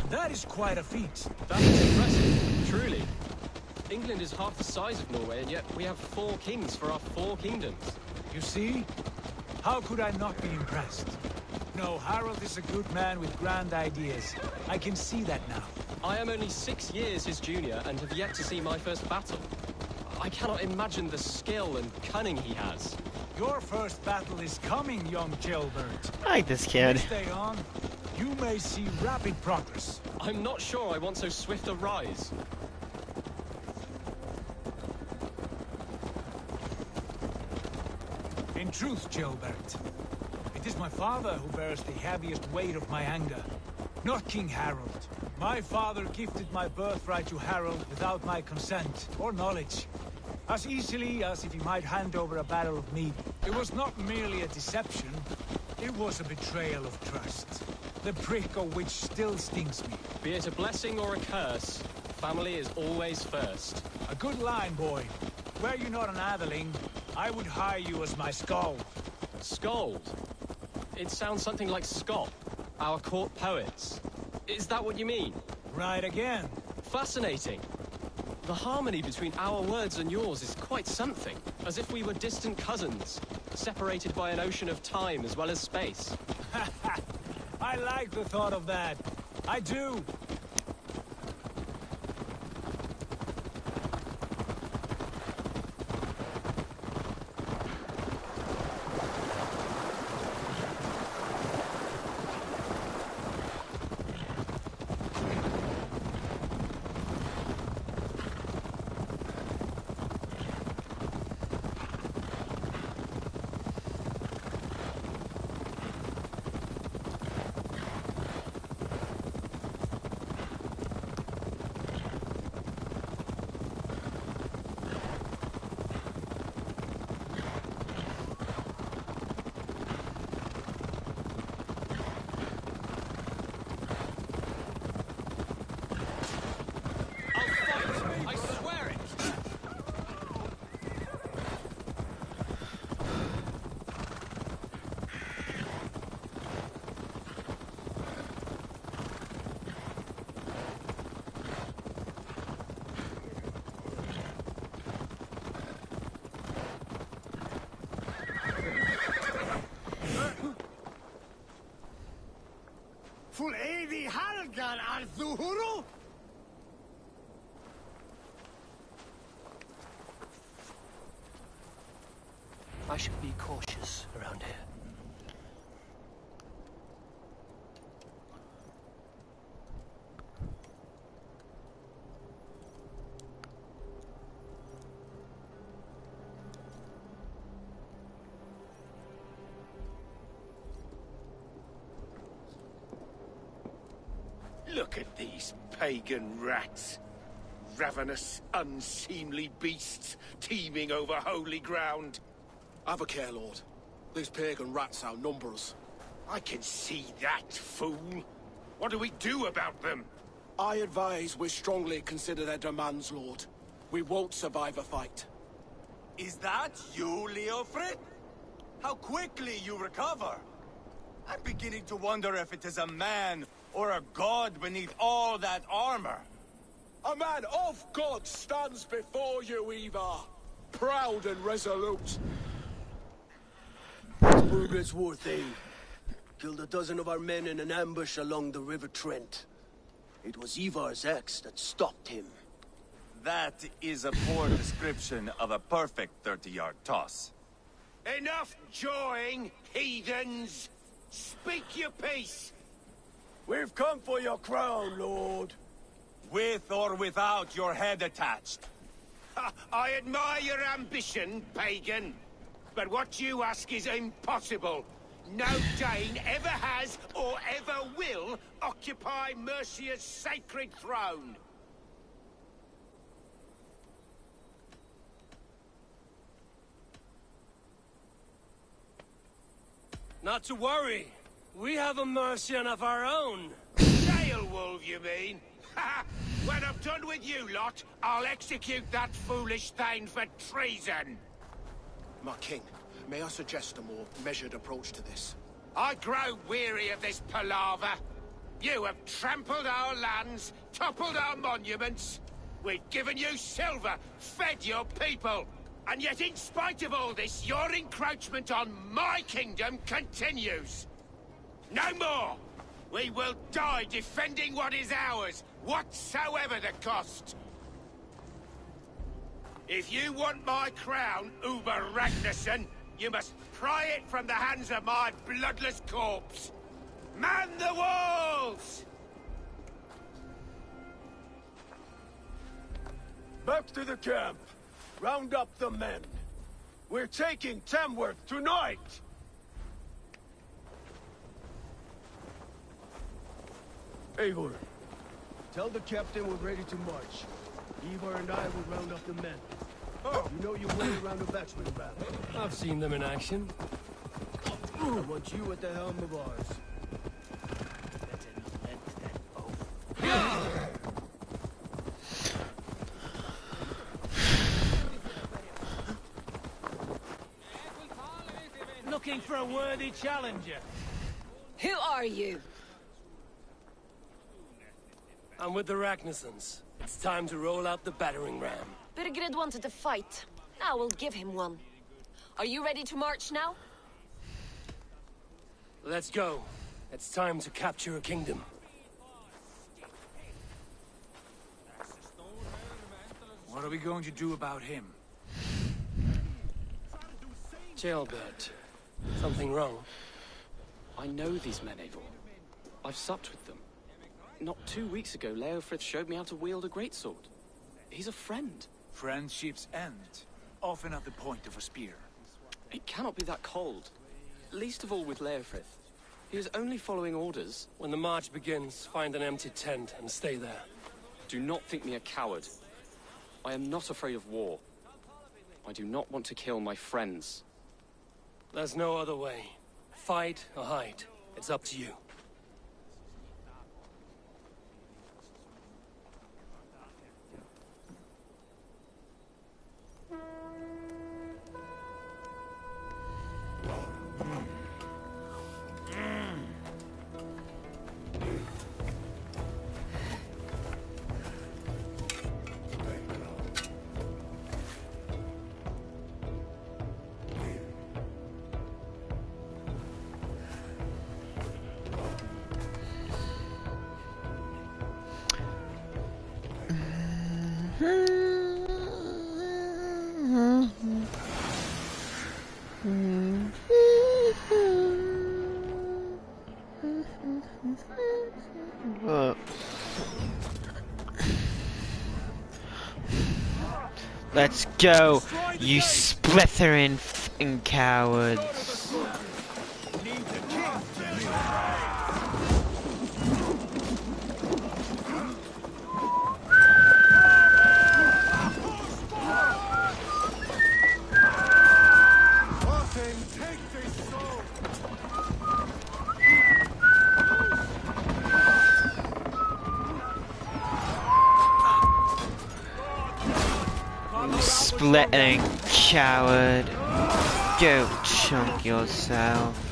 That is quite a feat. That is impressive, truly. England is half the size of Norway, and yet we have 4 kings for our 4 kingdoms. You see? How could I not be impressed? No, Harold is a good man with grand ideas. I can see that now. I am only 6 years his junior and have yet to see my first battle. I cannot imagine the skill and cunning he has. Your first battle is coming, young Gilbert. I like this kid. Stay on. You may see rapid progress. I'm not sure I want so swift a rise. In truth, Gilbert, it is my father who bears the heaviest weight of my anger, not King Harold. My father gifted my birthright to Harold without my consent or knowledge, as easily as if he might hand over a barrel of meat. It was not merely a deception, it was a betrayal of trust, the prick of which still stings me. Be it a blessing or a curse, family is always first. A good line, boy. Were you not an atheling, I would hire you as my skald. Skald? It sounds something like Scott, our court poets. Is that what you mean? Right again. Fascinating. The harmony between our words and yours is quite something. As if we were distant cousins, separated by an ocean of time as well as space. I like the thought of that. I do. Full Evi Halgar Arzuhuru? I should be cautious around here. Look at these pagan rats. Ravenous, unseemly beasts teeming over holy ground. Have a care, Lord. These pagan rats outnumber us. I can see that, fool. What do we do about them? I advise we strongly consider their demands, Lord. We won't survive a fight. Is that you, Leofrid? How quickly you recover! I'm beginning to wonder if it is a man or a god beneath all that armor. A man of God stands before you, Eva. Proud and resolute. Burgred's Warthane killed a dozen of our men in an ambush along the River Trent. It was Ivar's axe that stopped him. That is a poor description of a perfect 30-yard toss. Enough jawing, heathens! Speak your piece! We've come for your crown, Lord. With or without your head attached. I admire your ambition, pagan. But what you ask is impossible. No Dane ever has or ever will occupy Mercia's sacred throne. Not to worry. We have a Mercian of our own. Wolf, you mean? When I'm done with you lot, I'll execute that foolish thing for treason. My king, may I suggest a more measured approach to this? I grow weary of this palaver. You have trampled our lands, toppled our monuments. We've given you silver, fed your people. And yet in spite of all this, your encroachment on my kingdom continues. No more! We will die defending what is ours, whatsoever the cost. If you want my crown, Uber Ragnarsson, you must pry it from the hands of my bloodless corpse. Man the walls! Back to the camp. Round up the men. We're taking Tamworth tonight! Eivor, tell the captain we're ready to march. Eivor and I will round up the men. You know your way around a batsman battle. I've seen them in action. I want you at the helm of ours. Looking for a worthy challenger. Who are you? I'm with the Ragnarssons. It's time to roll out the battering ram. Birgrid wanted to fight. Now we'll give him one. Are you ready to march now? Let's go. It's time to capture a kingdom. What are we going to do about him? Jailbird. Something wrong? I know these men, Eivor. I've supped with them. Not 2 weeks ago, Leofrith showed me how to wield a greatsword. He's a friend. Friendships end, often at the point of a spear. It cannot be that cold. Least of all with Leofrith. He is only following orders. When the march begins, find an empty tent and stay there. Do not think me a coward. I am not afraid of war. I do not want to kill my friends. There's no other way. Fight or hide. It's up to you. Let's go, you splithering f***ing cowards. Splitting coward. Go chunk yourself.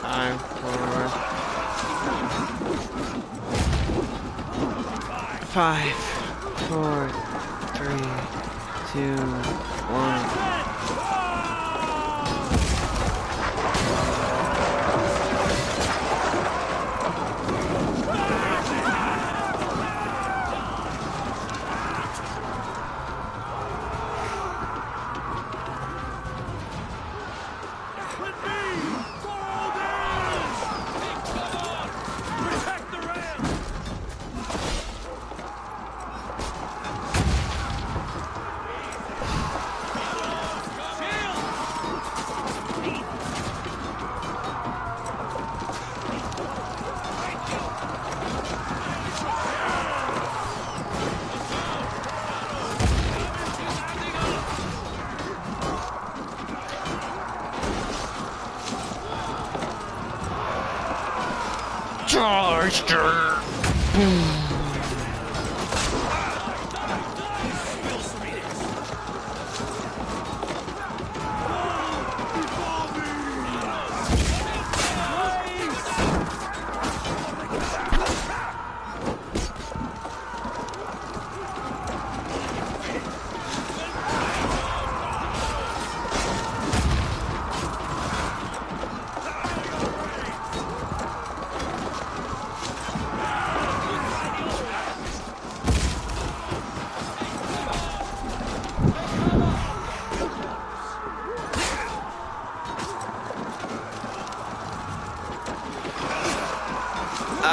5, 4, 5, 4, 3, 2, 1. Charge! Boom!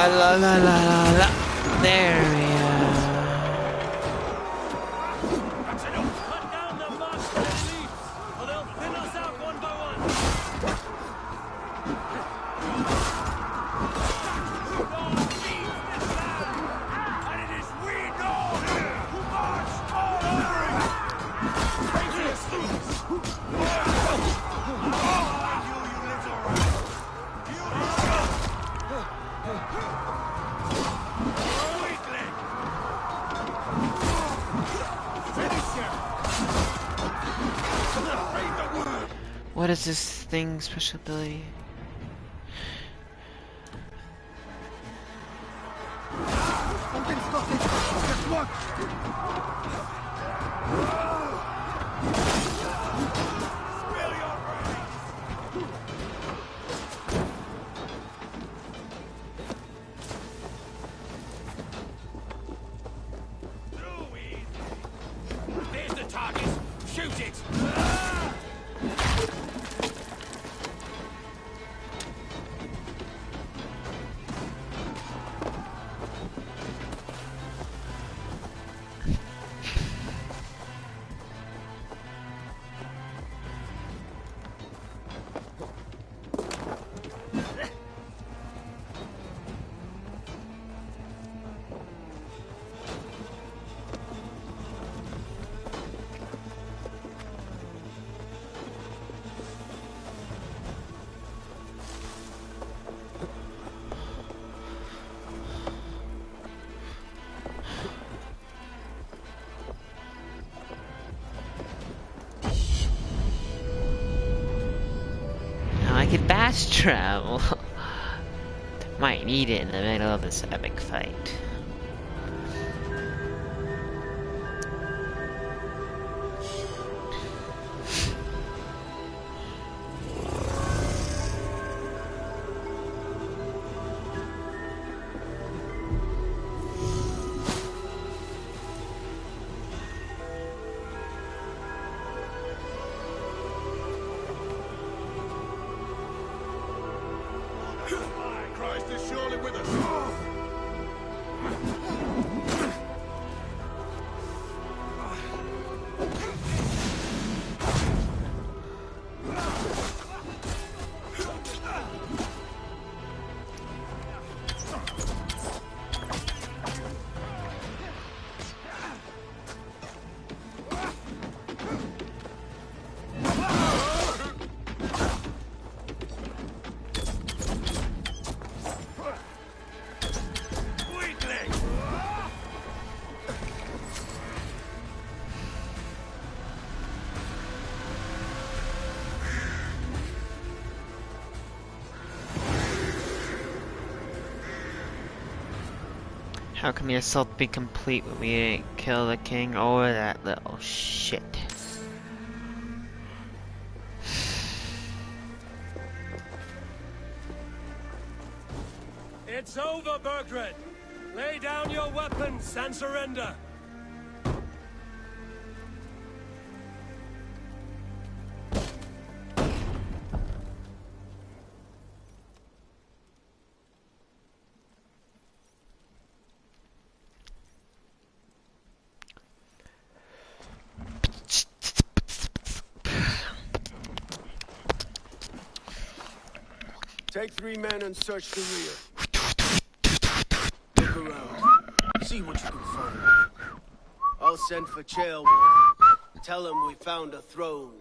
La la la la la. There we are. Cut down the monster elites, or they'll thin us out one by one. And it is we know who march all over it. Craziest thieves. What is this thing's special ability? Something spotted! Just look! There's the target. Shoot it. Now I could fast travel. Might need it in the middle of this epic fight. Christ is surely with us! How can the assault be complete when we didn't kill the king or that little shit? It's over, Burgred! Lay down your weapons and surrender! Take 3 men and search the rear. Look around. See what you can find. I'll send for Chaelwolf. Tell him we found a throne.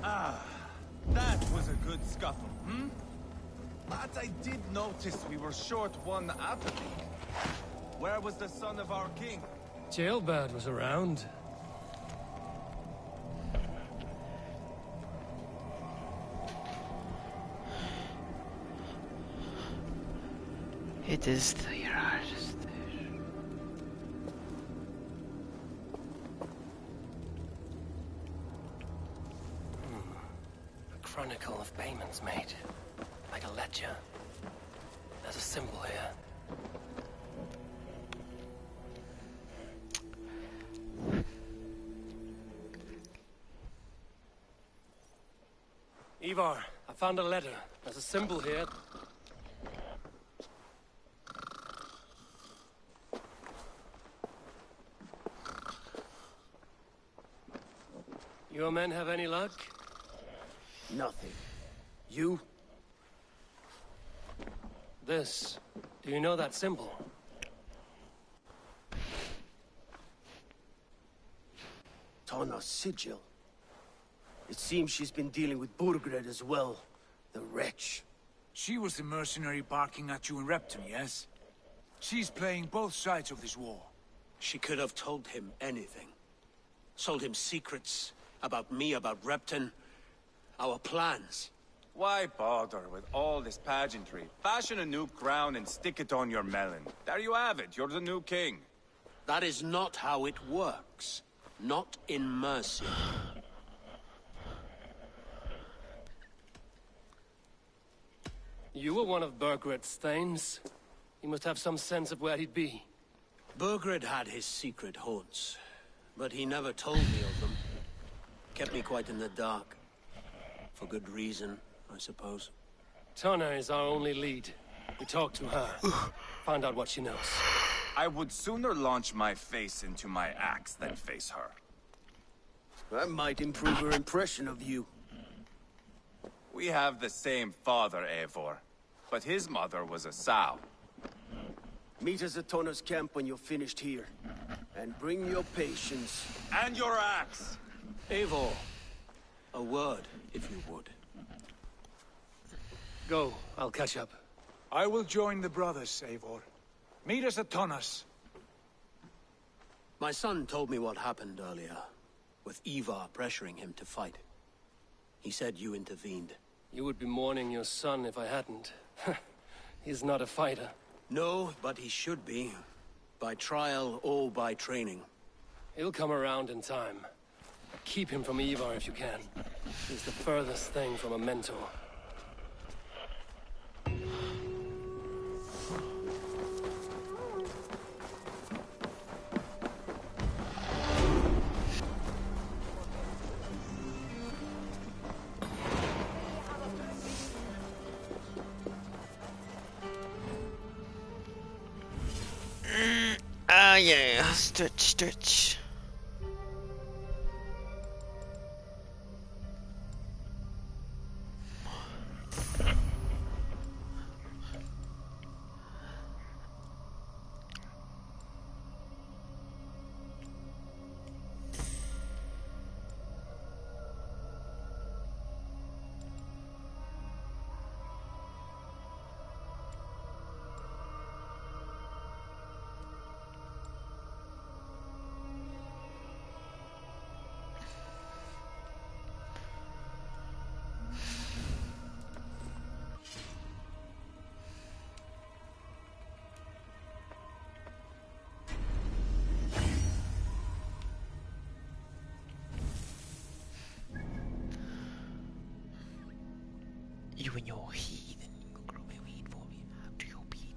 Ah, that was a good scuffle, hmm? But I did notice we were short one athlete. Where was the son of our king? Jailbird was around. It is the artist. A chronicle of payments made. Like a ledger. There's a symbol here. Ivar, I found a letter. There's a symbol here. Your men have any luck? Nothing. You? This. Do you know that symbol? Tana's sigil. It seems she's been dealing with Burgred as well. The wretch. She was the mercenary barking at you in Repton, yes? She's playing both sides of this war. She could have told him anything. Sold him secrets about me, about Repton, our plans. Why bother with all this pageantry? Fashion a new crown and stick it on your melon. There you have it, you're the new king. That is not how it works. Not in Mercia. You were one of Burgred's thanes. He must have some sense of where he'd be. Burgred had his secret haunts, but he never told me of them. Kept me quite in the dark. For good reason, I suppose. Tana is our only lead. We talked to her. Find out what she knows. I would sooner launch my face into my axe than face her. That might improve her impression of you. We have the same father, Eivor, but his mother was a sow. Meet us at Tana's camp when you're finished here. And bring your patience. And your axe! Eivor, a word, if you would. Go, I'll catch up. I will join the brothers, Eivor. Meet us at Tana's. My son told me what happened earlier, with Ivar pressuring him to fight. He said you intervened. You would be mourning your son if I hadn't. He's not a fighter. No, but he should be. By trial or by training. He'll come around in time. Keep him from Ivar if you can. He's the furthest thing from a mentor. Ah, yeah. Stretch, stretch. You and your heathen. Grow my weed for me after your beat.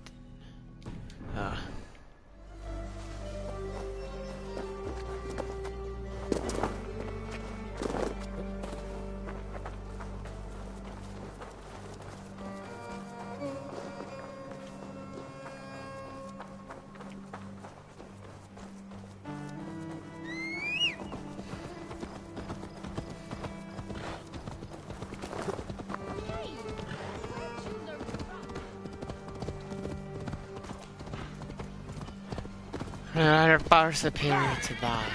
Are far superior to thy.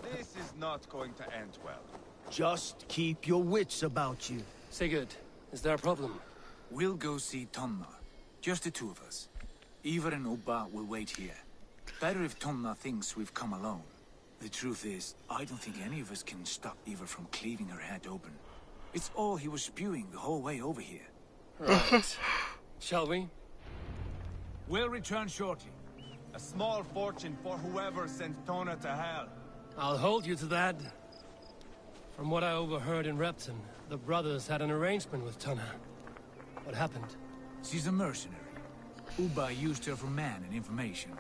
This is not going to end well. Just keep your wits about you. Sigurd, is there a problem? We'll go see Tonna. Just the two of us. Ivar and Ubba will wait here. Better if Tonna thinks we've come alone. The truth is, I don't think any of us can stop Ivar from cleaving her head open. It's all he was spewing the whole way over here. Right. Shall we? We'll return shortly. A small fortune for whoever sent Tona to hell. I'll hold you to that. From what I overheard in Repton, the brothers had an arrangement with Tonna. What happened? She's a mercenary. Ubba used her for man and information.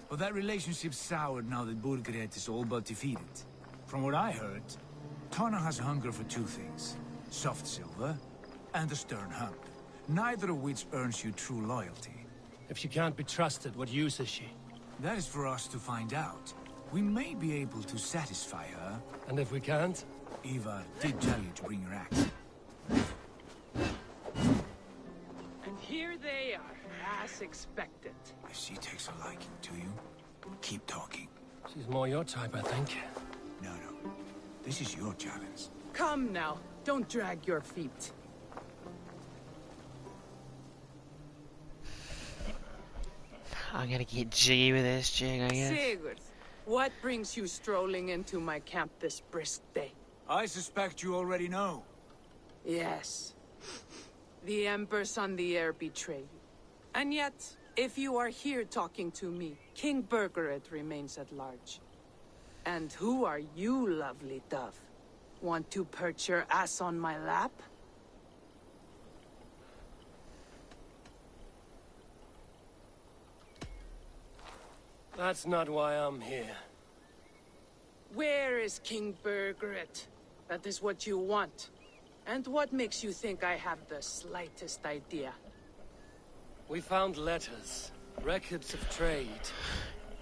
But that relationship soured now that Burgred is all but defeated. From what I heard, Tonna has a hunger for two things. Soft silver and a stern hump. Neither of which earns you true loyalty. If she can't be trusted, what use is she? That is for us to find out. We may be able to satisfy her. And if we can't? Ivar did tell you to bring your axe. And here they are, as expected. If she takes a liking to you, keep talking. She's more your type, I think. No. This is your challenge. Come now, don't drag your feet. I'm gonna get jiggy with this jig, I guess. Sigurd, what brings you strolling into my camp this brisk day? I suspect you already know. Yes. The Emperor's on the air betrayed you. And yet, if you are here talking to me, King Burgred remains at large. And who are you, lovely dove? Want to perch your ass on my lap? That's not why I'm here. Where is King Burgred? That is what you want. And what makes you think I have the slightest idea? We found letters, records of trade.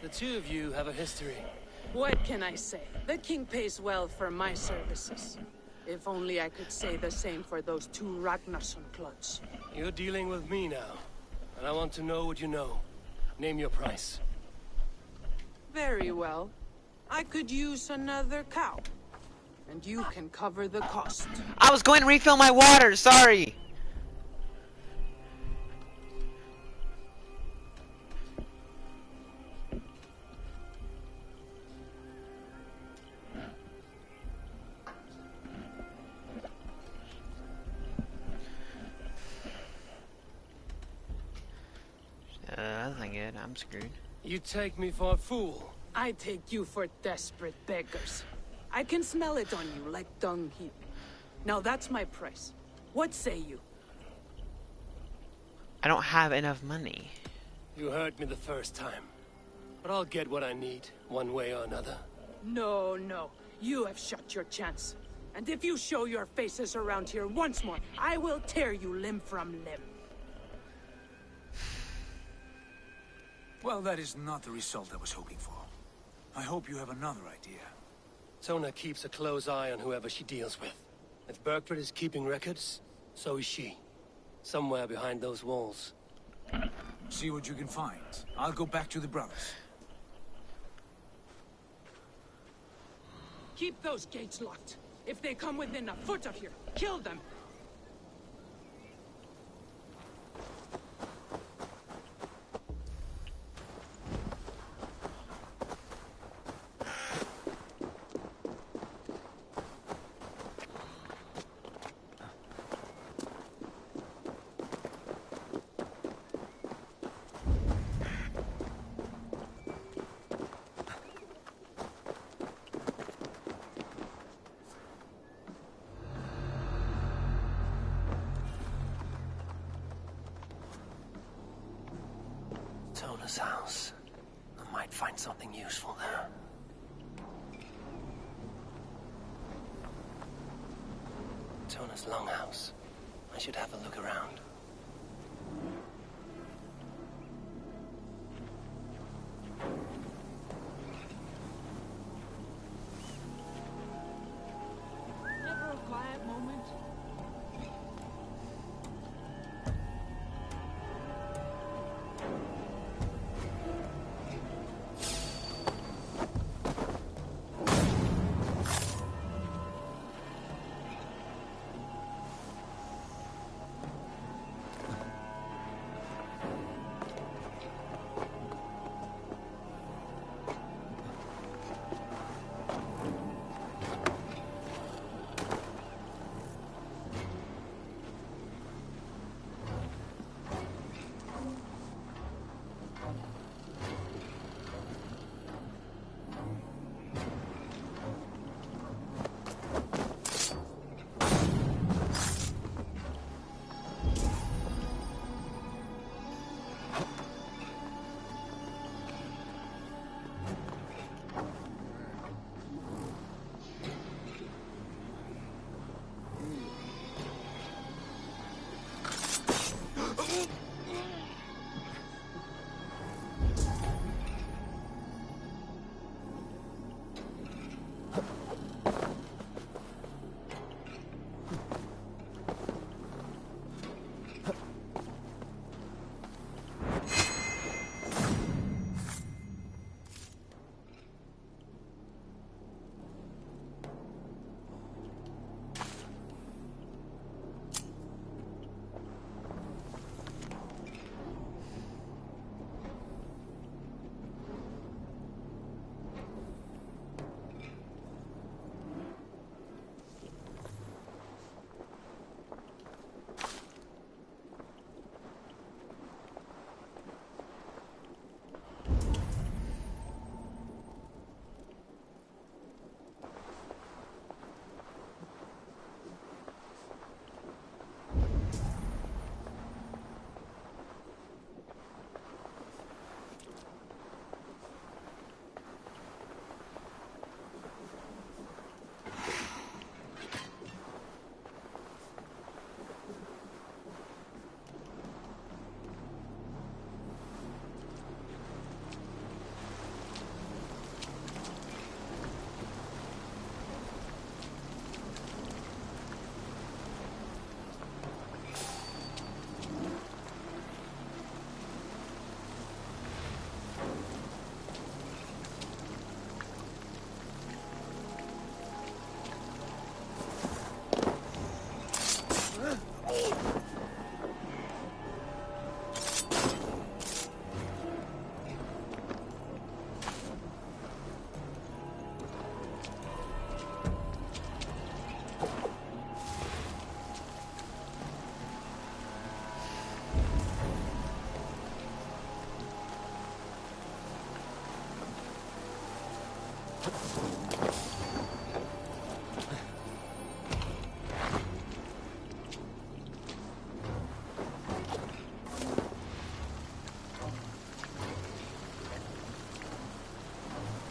The two of you have a history. What can I say? The king pays well for my services. If only I could say the same for those two Ragnarsson clods. You're dealing with me now, and I want to know what you know. Name your price. Very well. I could use another cow. And you can cover the cost. I was going to refill my water, sorry! That's not good. I'm screwed. You take me for a fool. I take you for desperate beggars. I can smell it on you like dung heap. Now that's my price. What say you? I don't have enough money. You heard me the first time. But I'll get what I need, one way or another. No. You have shot your chance. And if you show your faces around here once more, I will tear you limb from limb. Well, that is not the result I was hoping for. I hope you have another idea. Tona keeps a close eye on whoever she deals with. If Burgred is keeping records, so is she. Somewhere behind those walls. See what you can find. I'll go back to the brothers. Keep those gates locked. If they come within a foot of here, kill them. Tona's house. I might find something useful there. Tona's longhouse. I should have a look around. Never a quiet moment.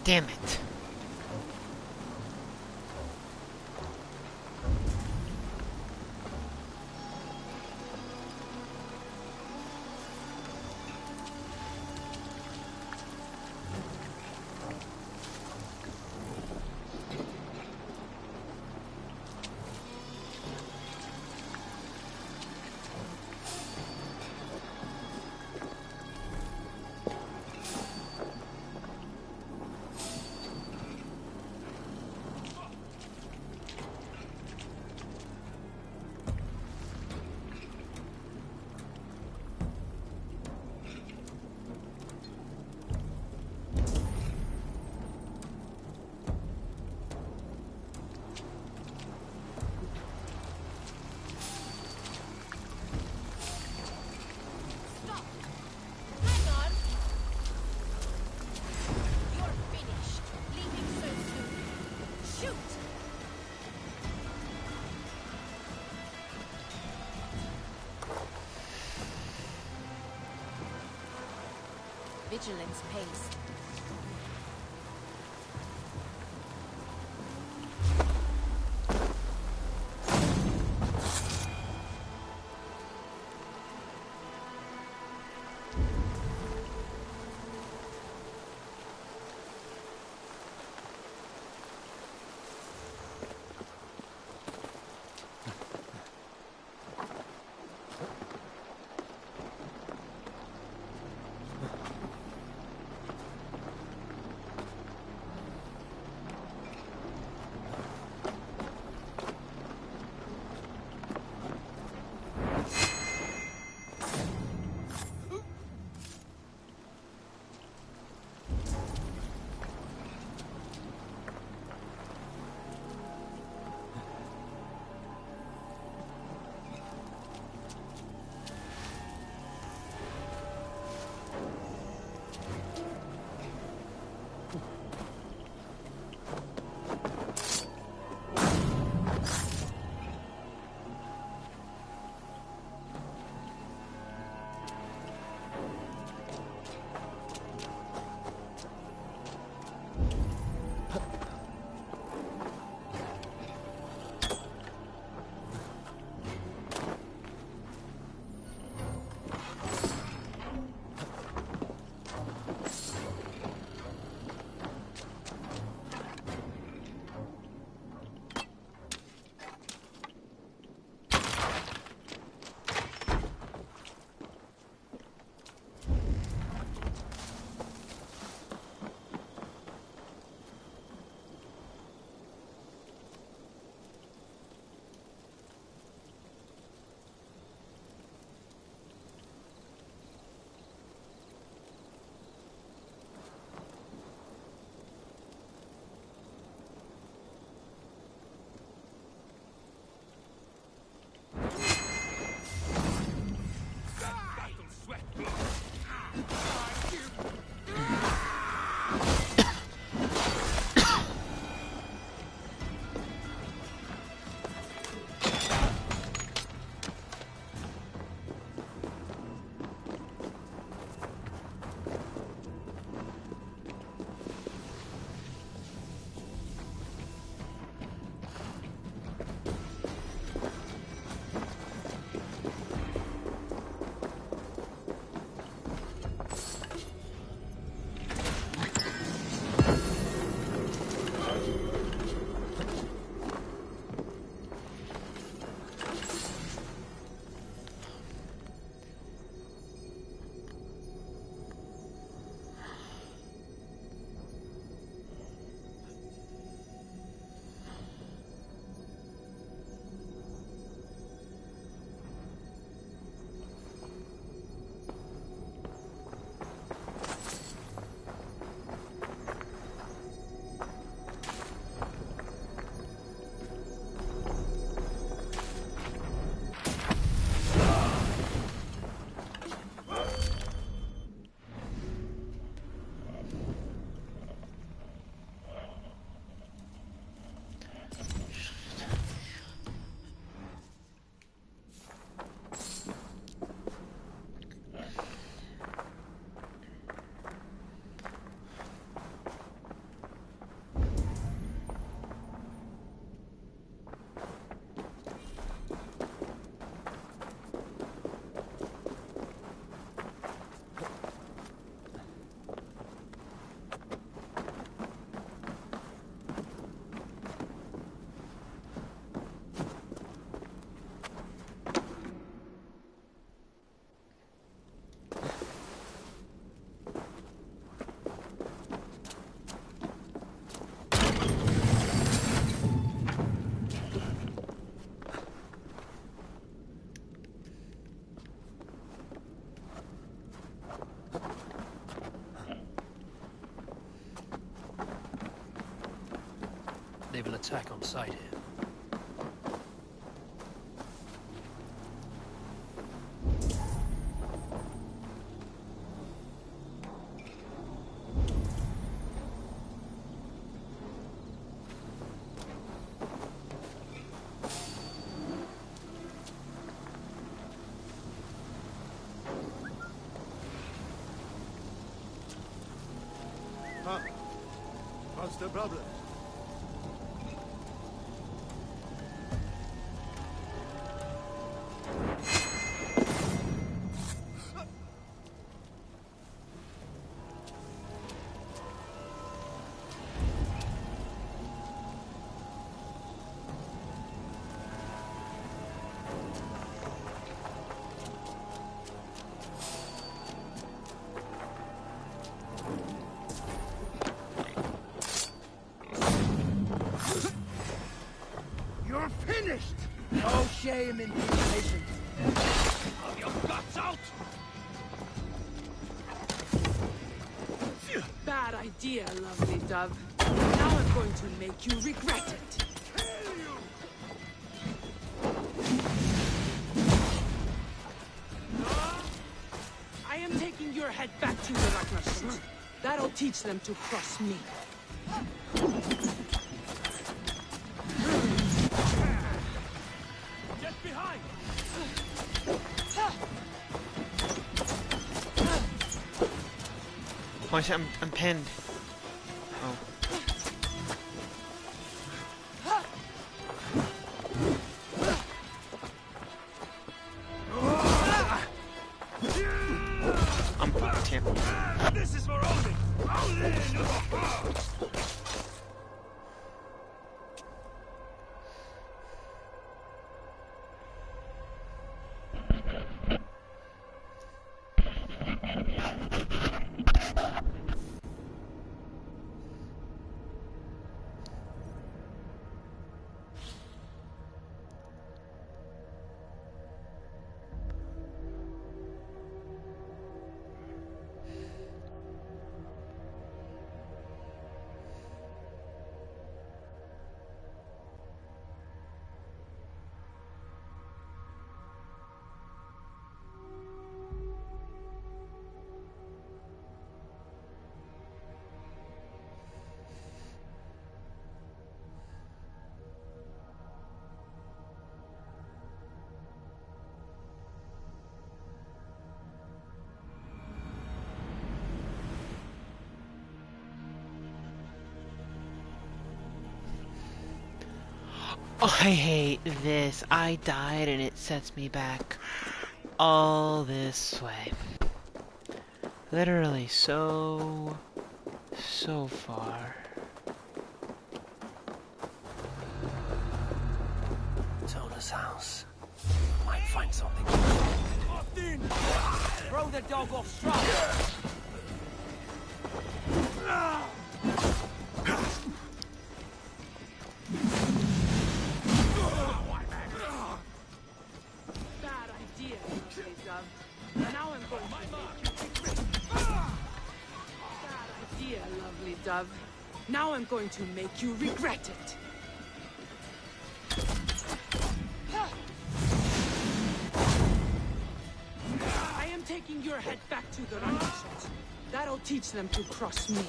Damn it. vigilance pays. They will attack on sight here. No problem. You're finished! No shame in being patient. Have your guts out! Bad idea, lovely dove. Now I'm going to make you regret it. I am taking your head back to the Ragnarsson. That'll teach them to cross me. Get behind! Oh shit, I'm pinned. Oh. I'm fucked here. This is for Odin! Odin! Oh, I hate this. I died and it sets me back all this way. Literally so far. Tona's house. Might find something. Martin! Throw the dog off stride! Bad idea, lovely dove. Now I'm going to make you Bad idea, lovely dove. Now I'm going to make you regret it. I am taking your head back to the Ragnarsson. That'll teach them to cross me.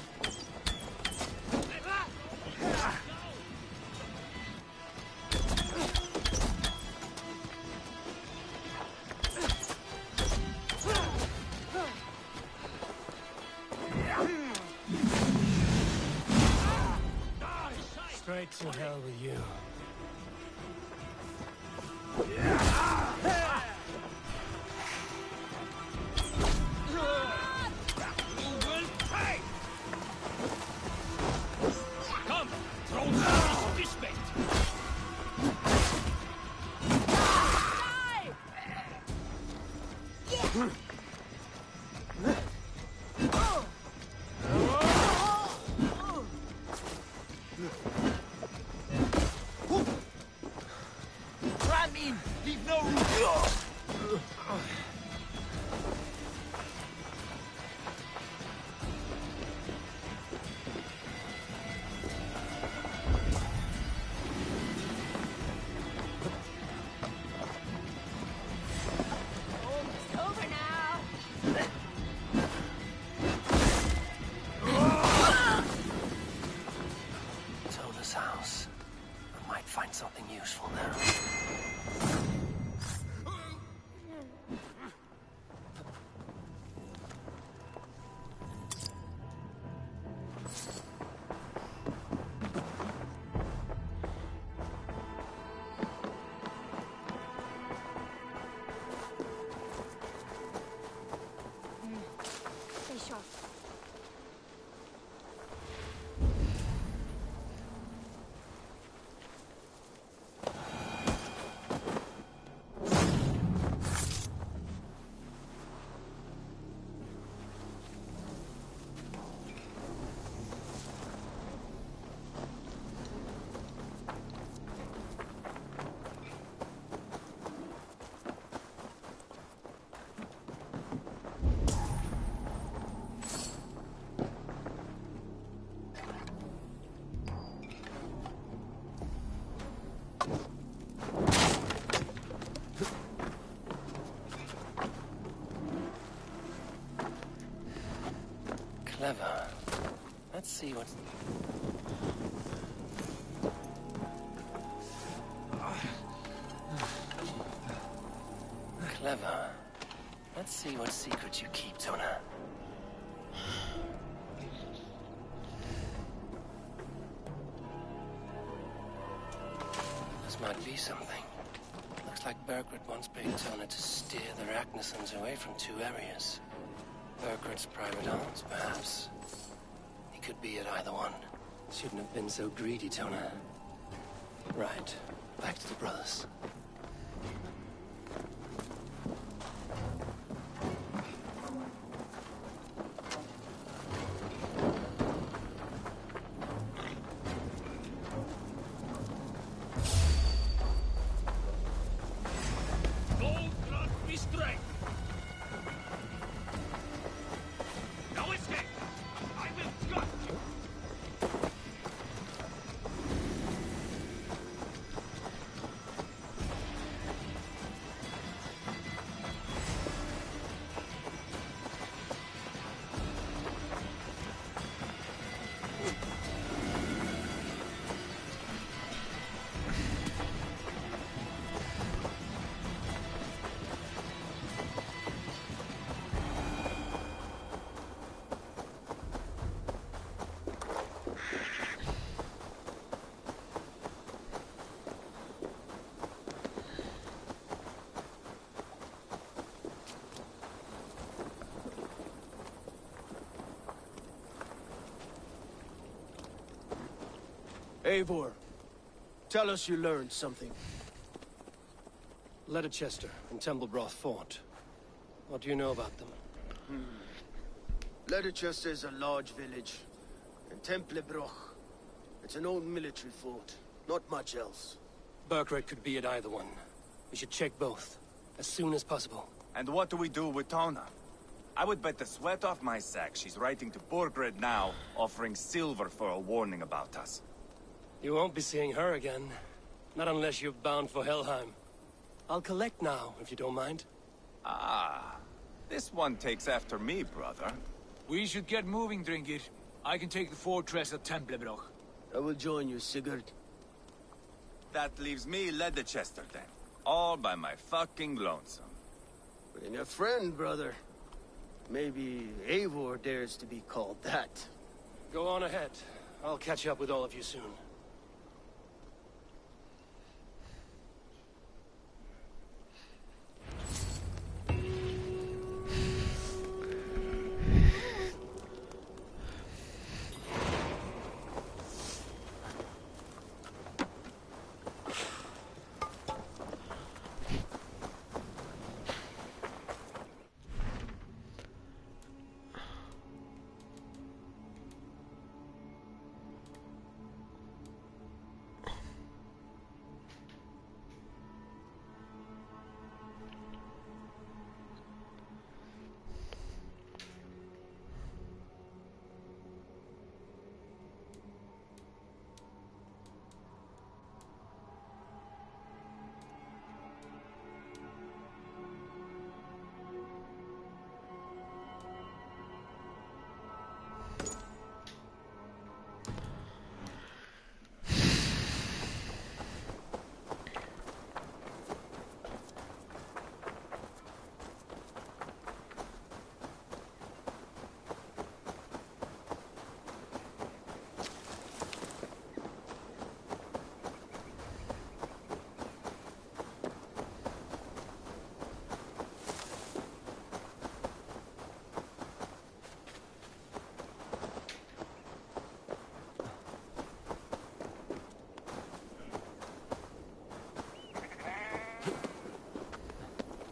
Straight to hell with you. Come! Throw down this fist bait! Ram in! Leave no room! Over now. Tona's house. I might find something useful now. see what's... Clever. Let's see what secrets you keep, Tona. This might be something. Looks like Bergred once paid Tona to steer the Ragnarsons away from 2 areas. Bergred's private arms, perhaps. He could be at either one. Shouldn't have been so greedy, Tona. Right. Back to the brothers. Eivor, tell us you learned something. Leicester and Templebroth fought. What do you know about them? Leicester is a large village. And Templebroch, it's an old military fort. Not much else. Bergred could be at either one. We should check both, as soon as possible. And what do we do with Tona? I would bet the sweat off my sack she's writing to Borgred now, offering silver for a warning about us. You won't be seeing her again. Not unless you're bound for Helheim. I'll collect now, if you don't mind. Ah, this one takes after me, brother. We should get moving, Dringir. I can take the fortress of Templebroch. I will join you, Sigurd. That leaves me Leicester then. All by my fucking lonesome. But in a friend, brother. Maybe Eivor dares to be called that. Go on ahead. I'll catch up with all of you soon.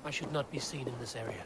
I should not be seen in this area.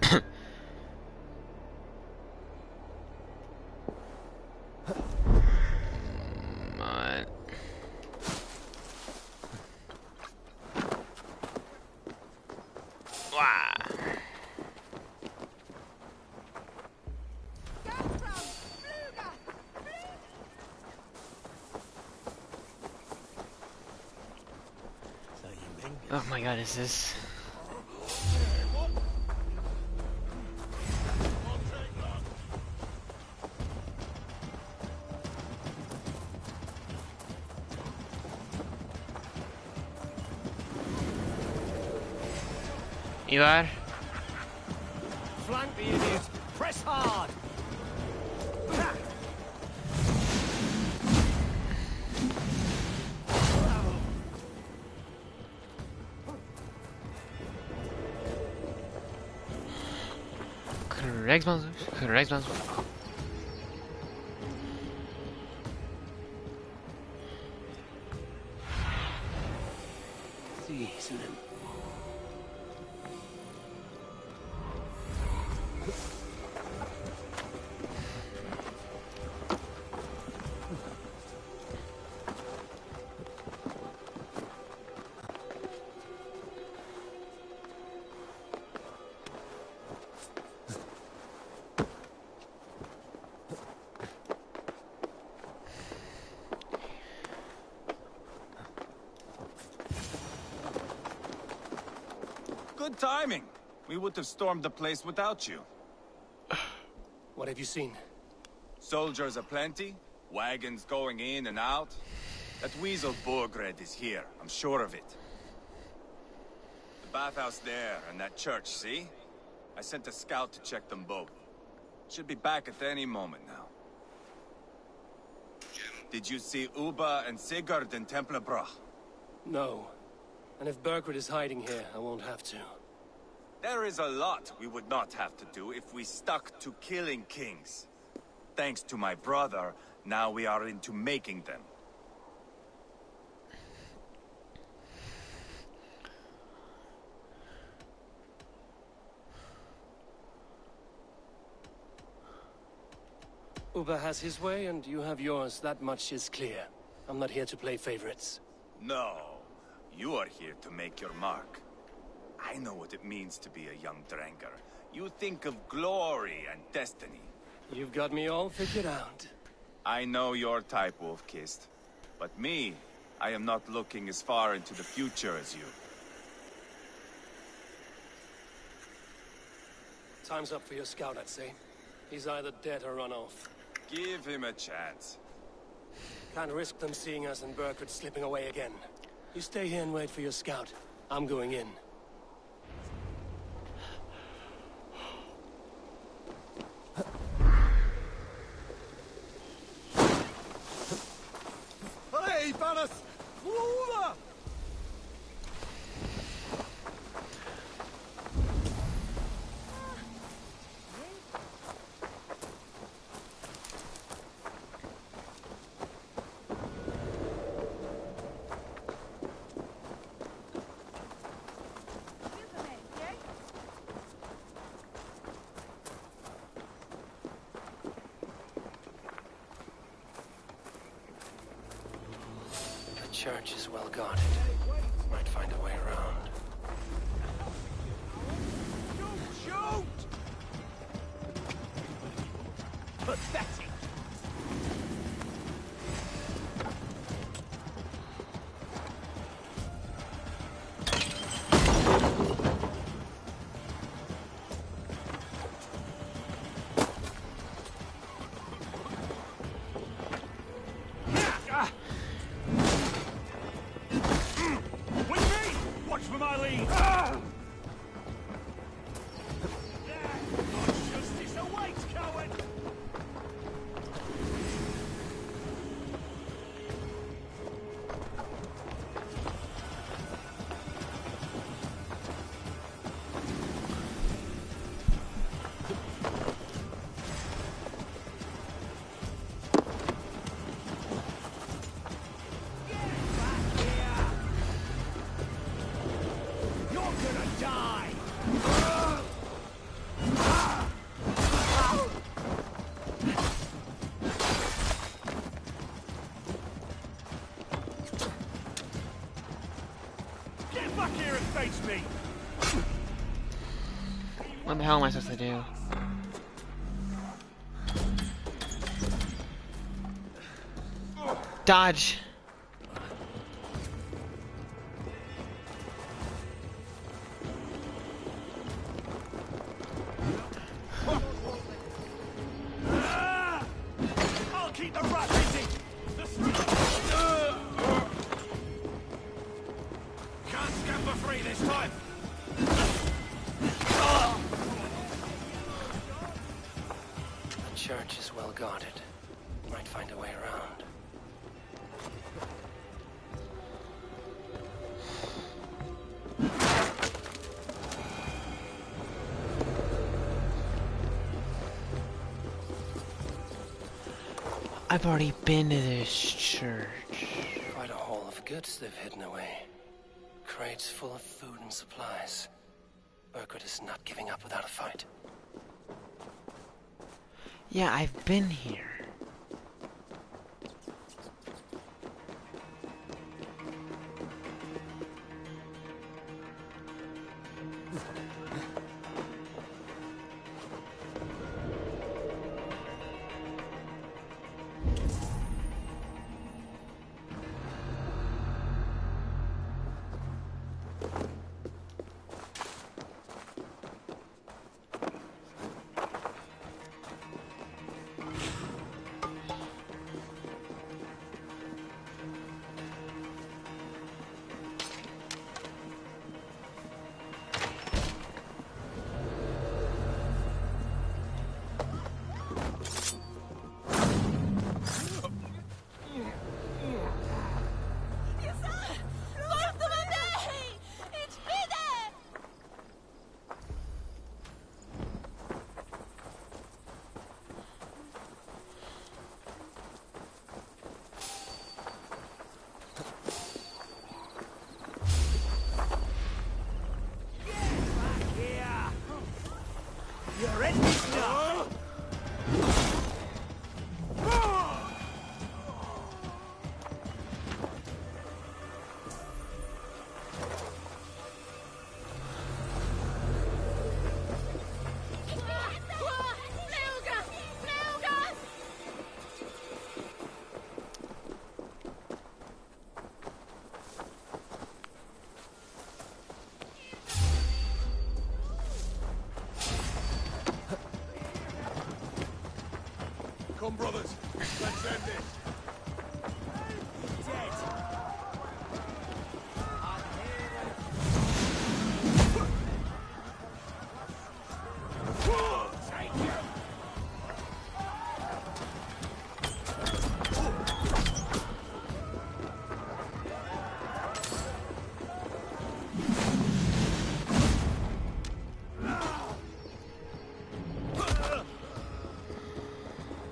What? Wow. Oh my god, is this... Ivar? Flank the idiot! Press hard! Krijgsmanshoef. Good timing. We would have stormed the place without you. What have you seen? Soldiers aplenty, wagons going in and out. That weasel Borgred is here, I'm sure of it. The bathhouse there and that church, see? I sent a scout to check them both. Should be back at any moment now. Did you see Uba and Sigurd in Templebrach? No. And if Berkred is hiding here, I won't have to. There is a lot we would not have to do if we stuck to killing kings. Thanks to my brother, now we are into making them. Uba has his way, and you have yours. That much is clear. I'm not here to play favorites. No, you are here to make your mark. I know what it means to be a young Dranger. You think of glory and destiny. You've got me all figured out. I know your type, Wolf-Kissed. But me, I am not looking as far into the future as you. Time's up for your scout, I'd say. He's either dead or run off. Give him a chance. Can't risk them seeing us and Berkred slipping away again. You stay here and wait for your scout. I'm going in. Hey, Banas! Lula! The church is well guarded. Might find a way around. Shoot! Pathetic! What the hell am I supposed to do? Dodge! I'll keep the rat busy! Can't scamper free this time! The church is well guarded. Might find a way around. I've already been to this church. Quite a haul of goods they've hidden away. Crates full of food and supplies. Burkhardt is not giving up without a fight. Yeah, I've been here. You're in now! Come, brothers. Let's end this.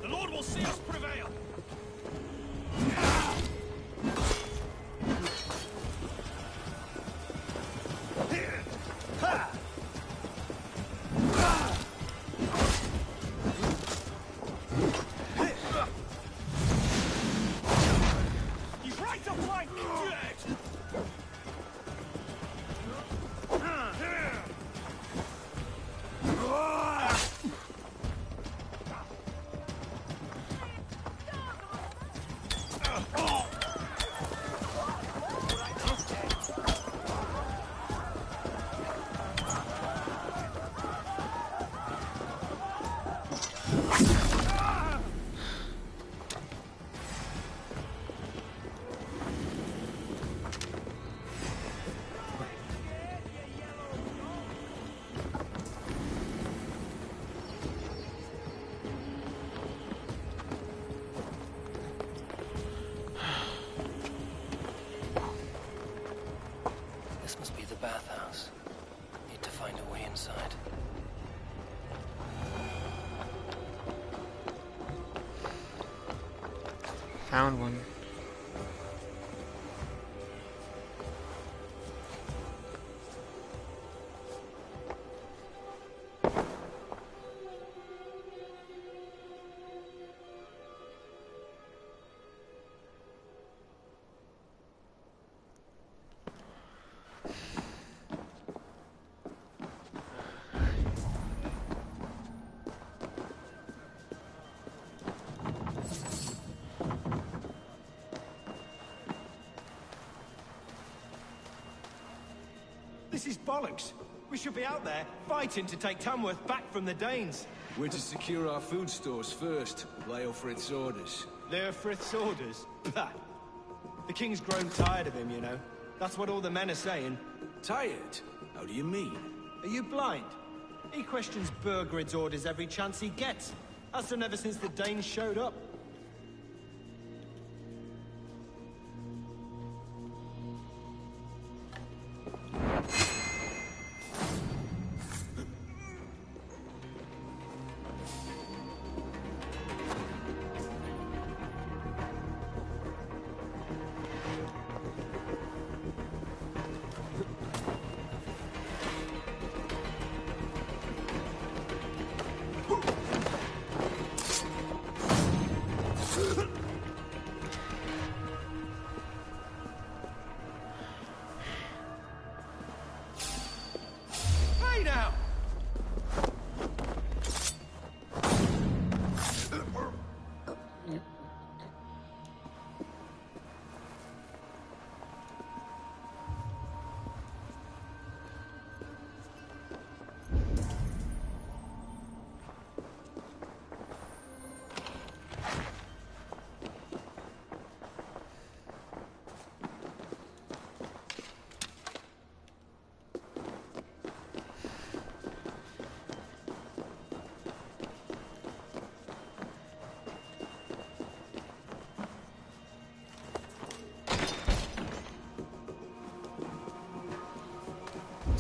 The Lord will see us prevail! He's right to flank! This must be the bathhouse. Need to find a way inside. Found one. This is bollocks. We should be out there, fighting to take Tamworth back from the Danes. We're to secure our food stores first. Leofrith's orders. Leofrith's orders? Bah! The king's grown tired of him, you know. That's what all the men are saying. Tired? How do you mean? Are you blind? He questions Burgred's orders every chance he gets. Has done ever since the Danes showed up.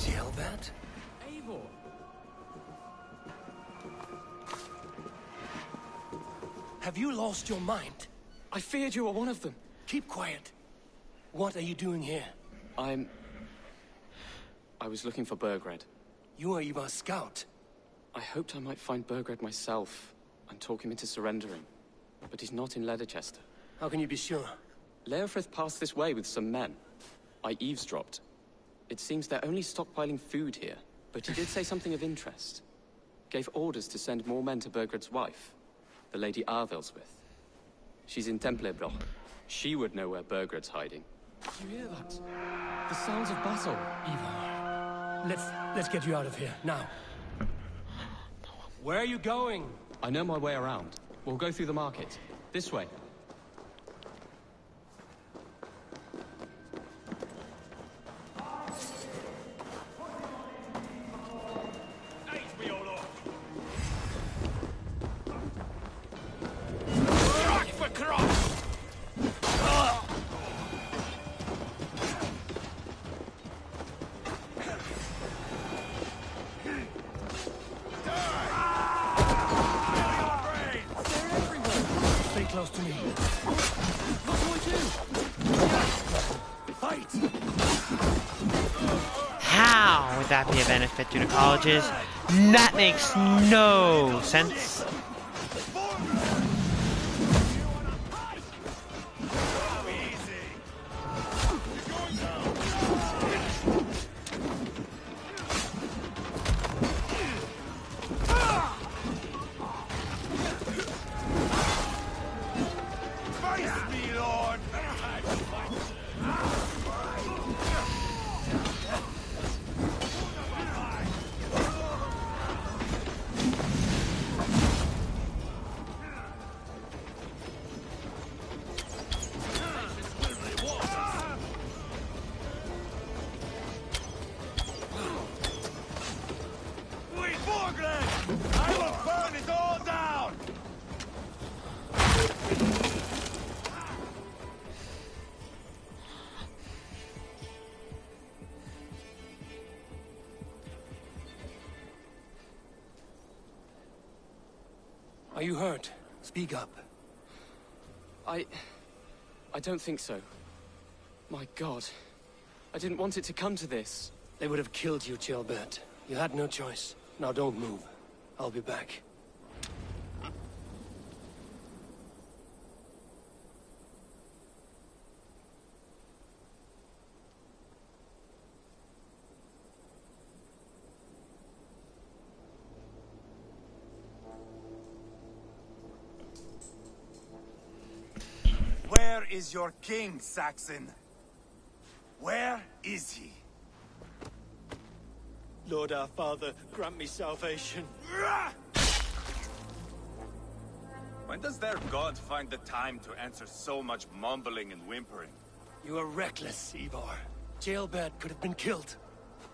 Gilbert? Eivor! Have you lost your mind? I feared you were one of them. Keep quiet. What are you doing here? I was looking for Burgred. You are Ivar's scout. I hoped I might find Burgred myself and talk him into surrendering. But he's not in Leicester. How can you be sure? Leofrith passed this way with some men. I eavesdropped. It seems they're only stockpiling food here, but he did say something of interest. Gave orders to send more men to Burgred's wife, the Lady Arvelswith. She's in Templebroch. She would know where Burgred's hiding. Do you hear that? The sounds of battle. Ivar, let's get you out of here, now. Where are you going? I know my way around. We'll go through the market. This way. Close to me. What do I do? Fight! How would that be a benefit to the colleges? That makes no sense. Are you hurt? Speak up. I don't think so. My God. I didn't want it to come to this. They would have killed you, Gilbert. You had no choice. Now don't move. I'll be back. Where is your king, Saxon? Where is he? Lord our Father, grant me salvation. When does their god find the time to answer so much mumbling and whimpering? You are reckless, Ivar. Jailbird could have been killed.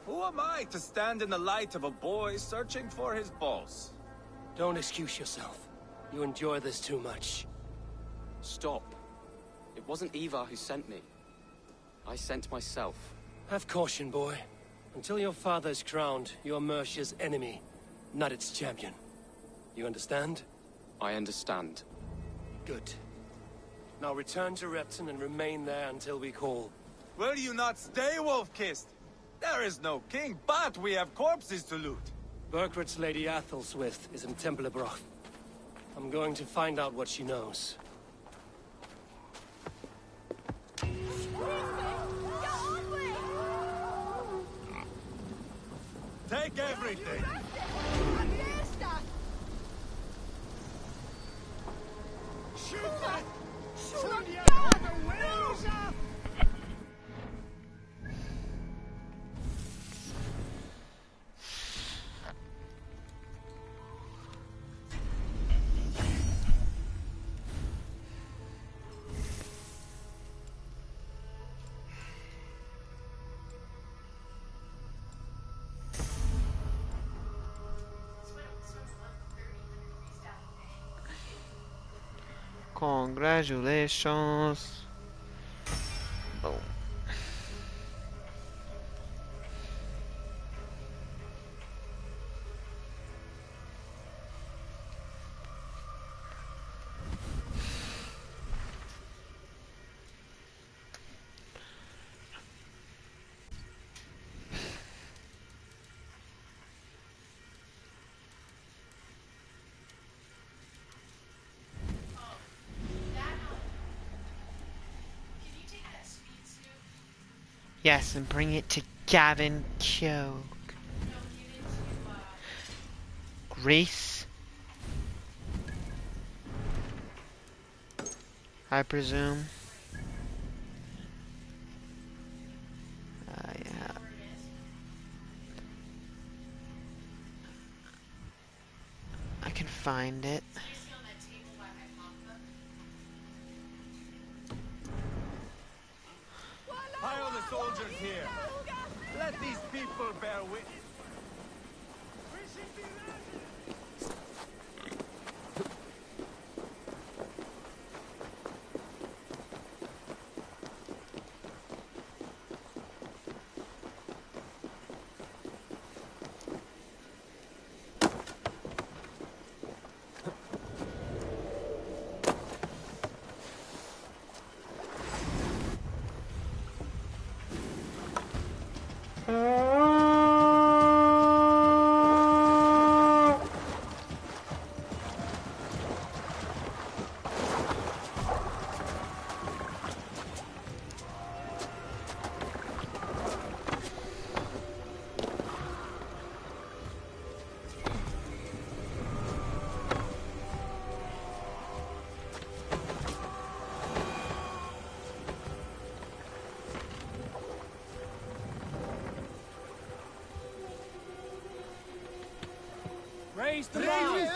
Who am I to stand in the light of a boy searching for his boss? Don't excuse yourself. You enjoy this too much. Stop. It wasn't Ivar who sent me. I sent myself. Have caution, boy. Until your father's crowned, you're Mercia's enemy, not its champion. You understand? I understand. Good. Now return to Repton and remain there until we call. Will you not stay, Wolf-Kissed? There is no king, but we have corpses to loot. Burgred's Lady Athelstwith is in Templebroch. I'm going to find out what she knows. Take everything! Shoot that! Shoot the other wheels off! Congratulations. Boom. Yes, and bring it to Gavin Choke. Grace? I presume. Yeah. I can find it. Pile the soldiers here. Let these people bear witness. Raise the bar!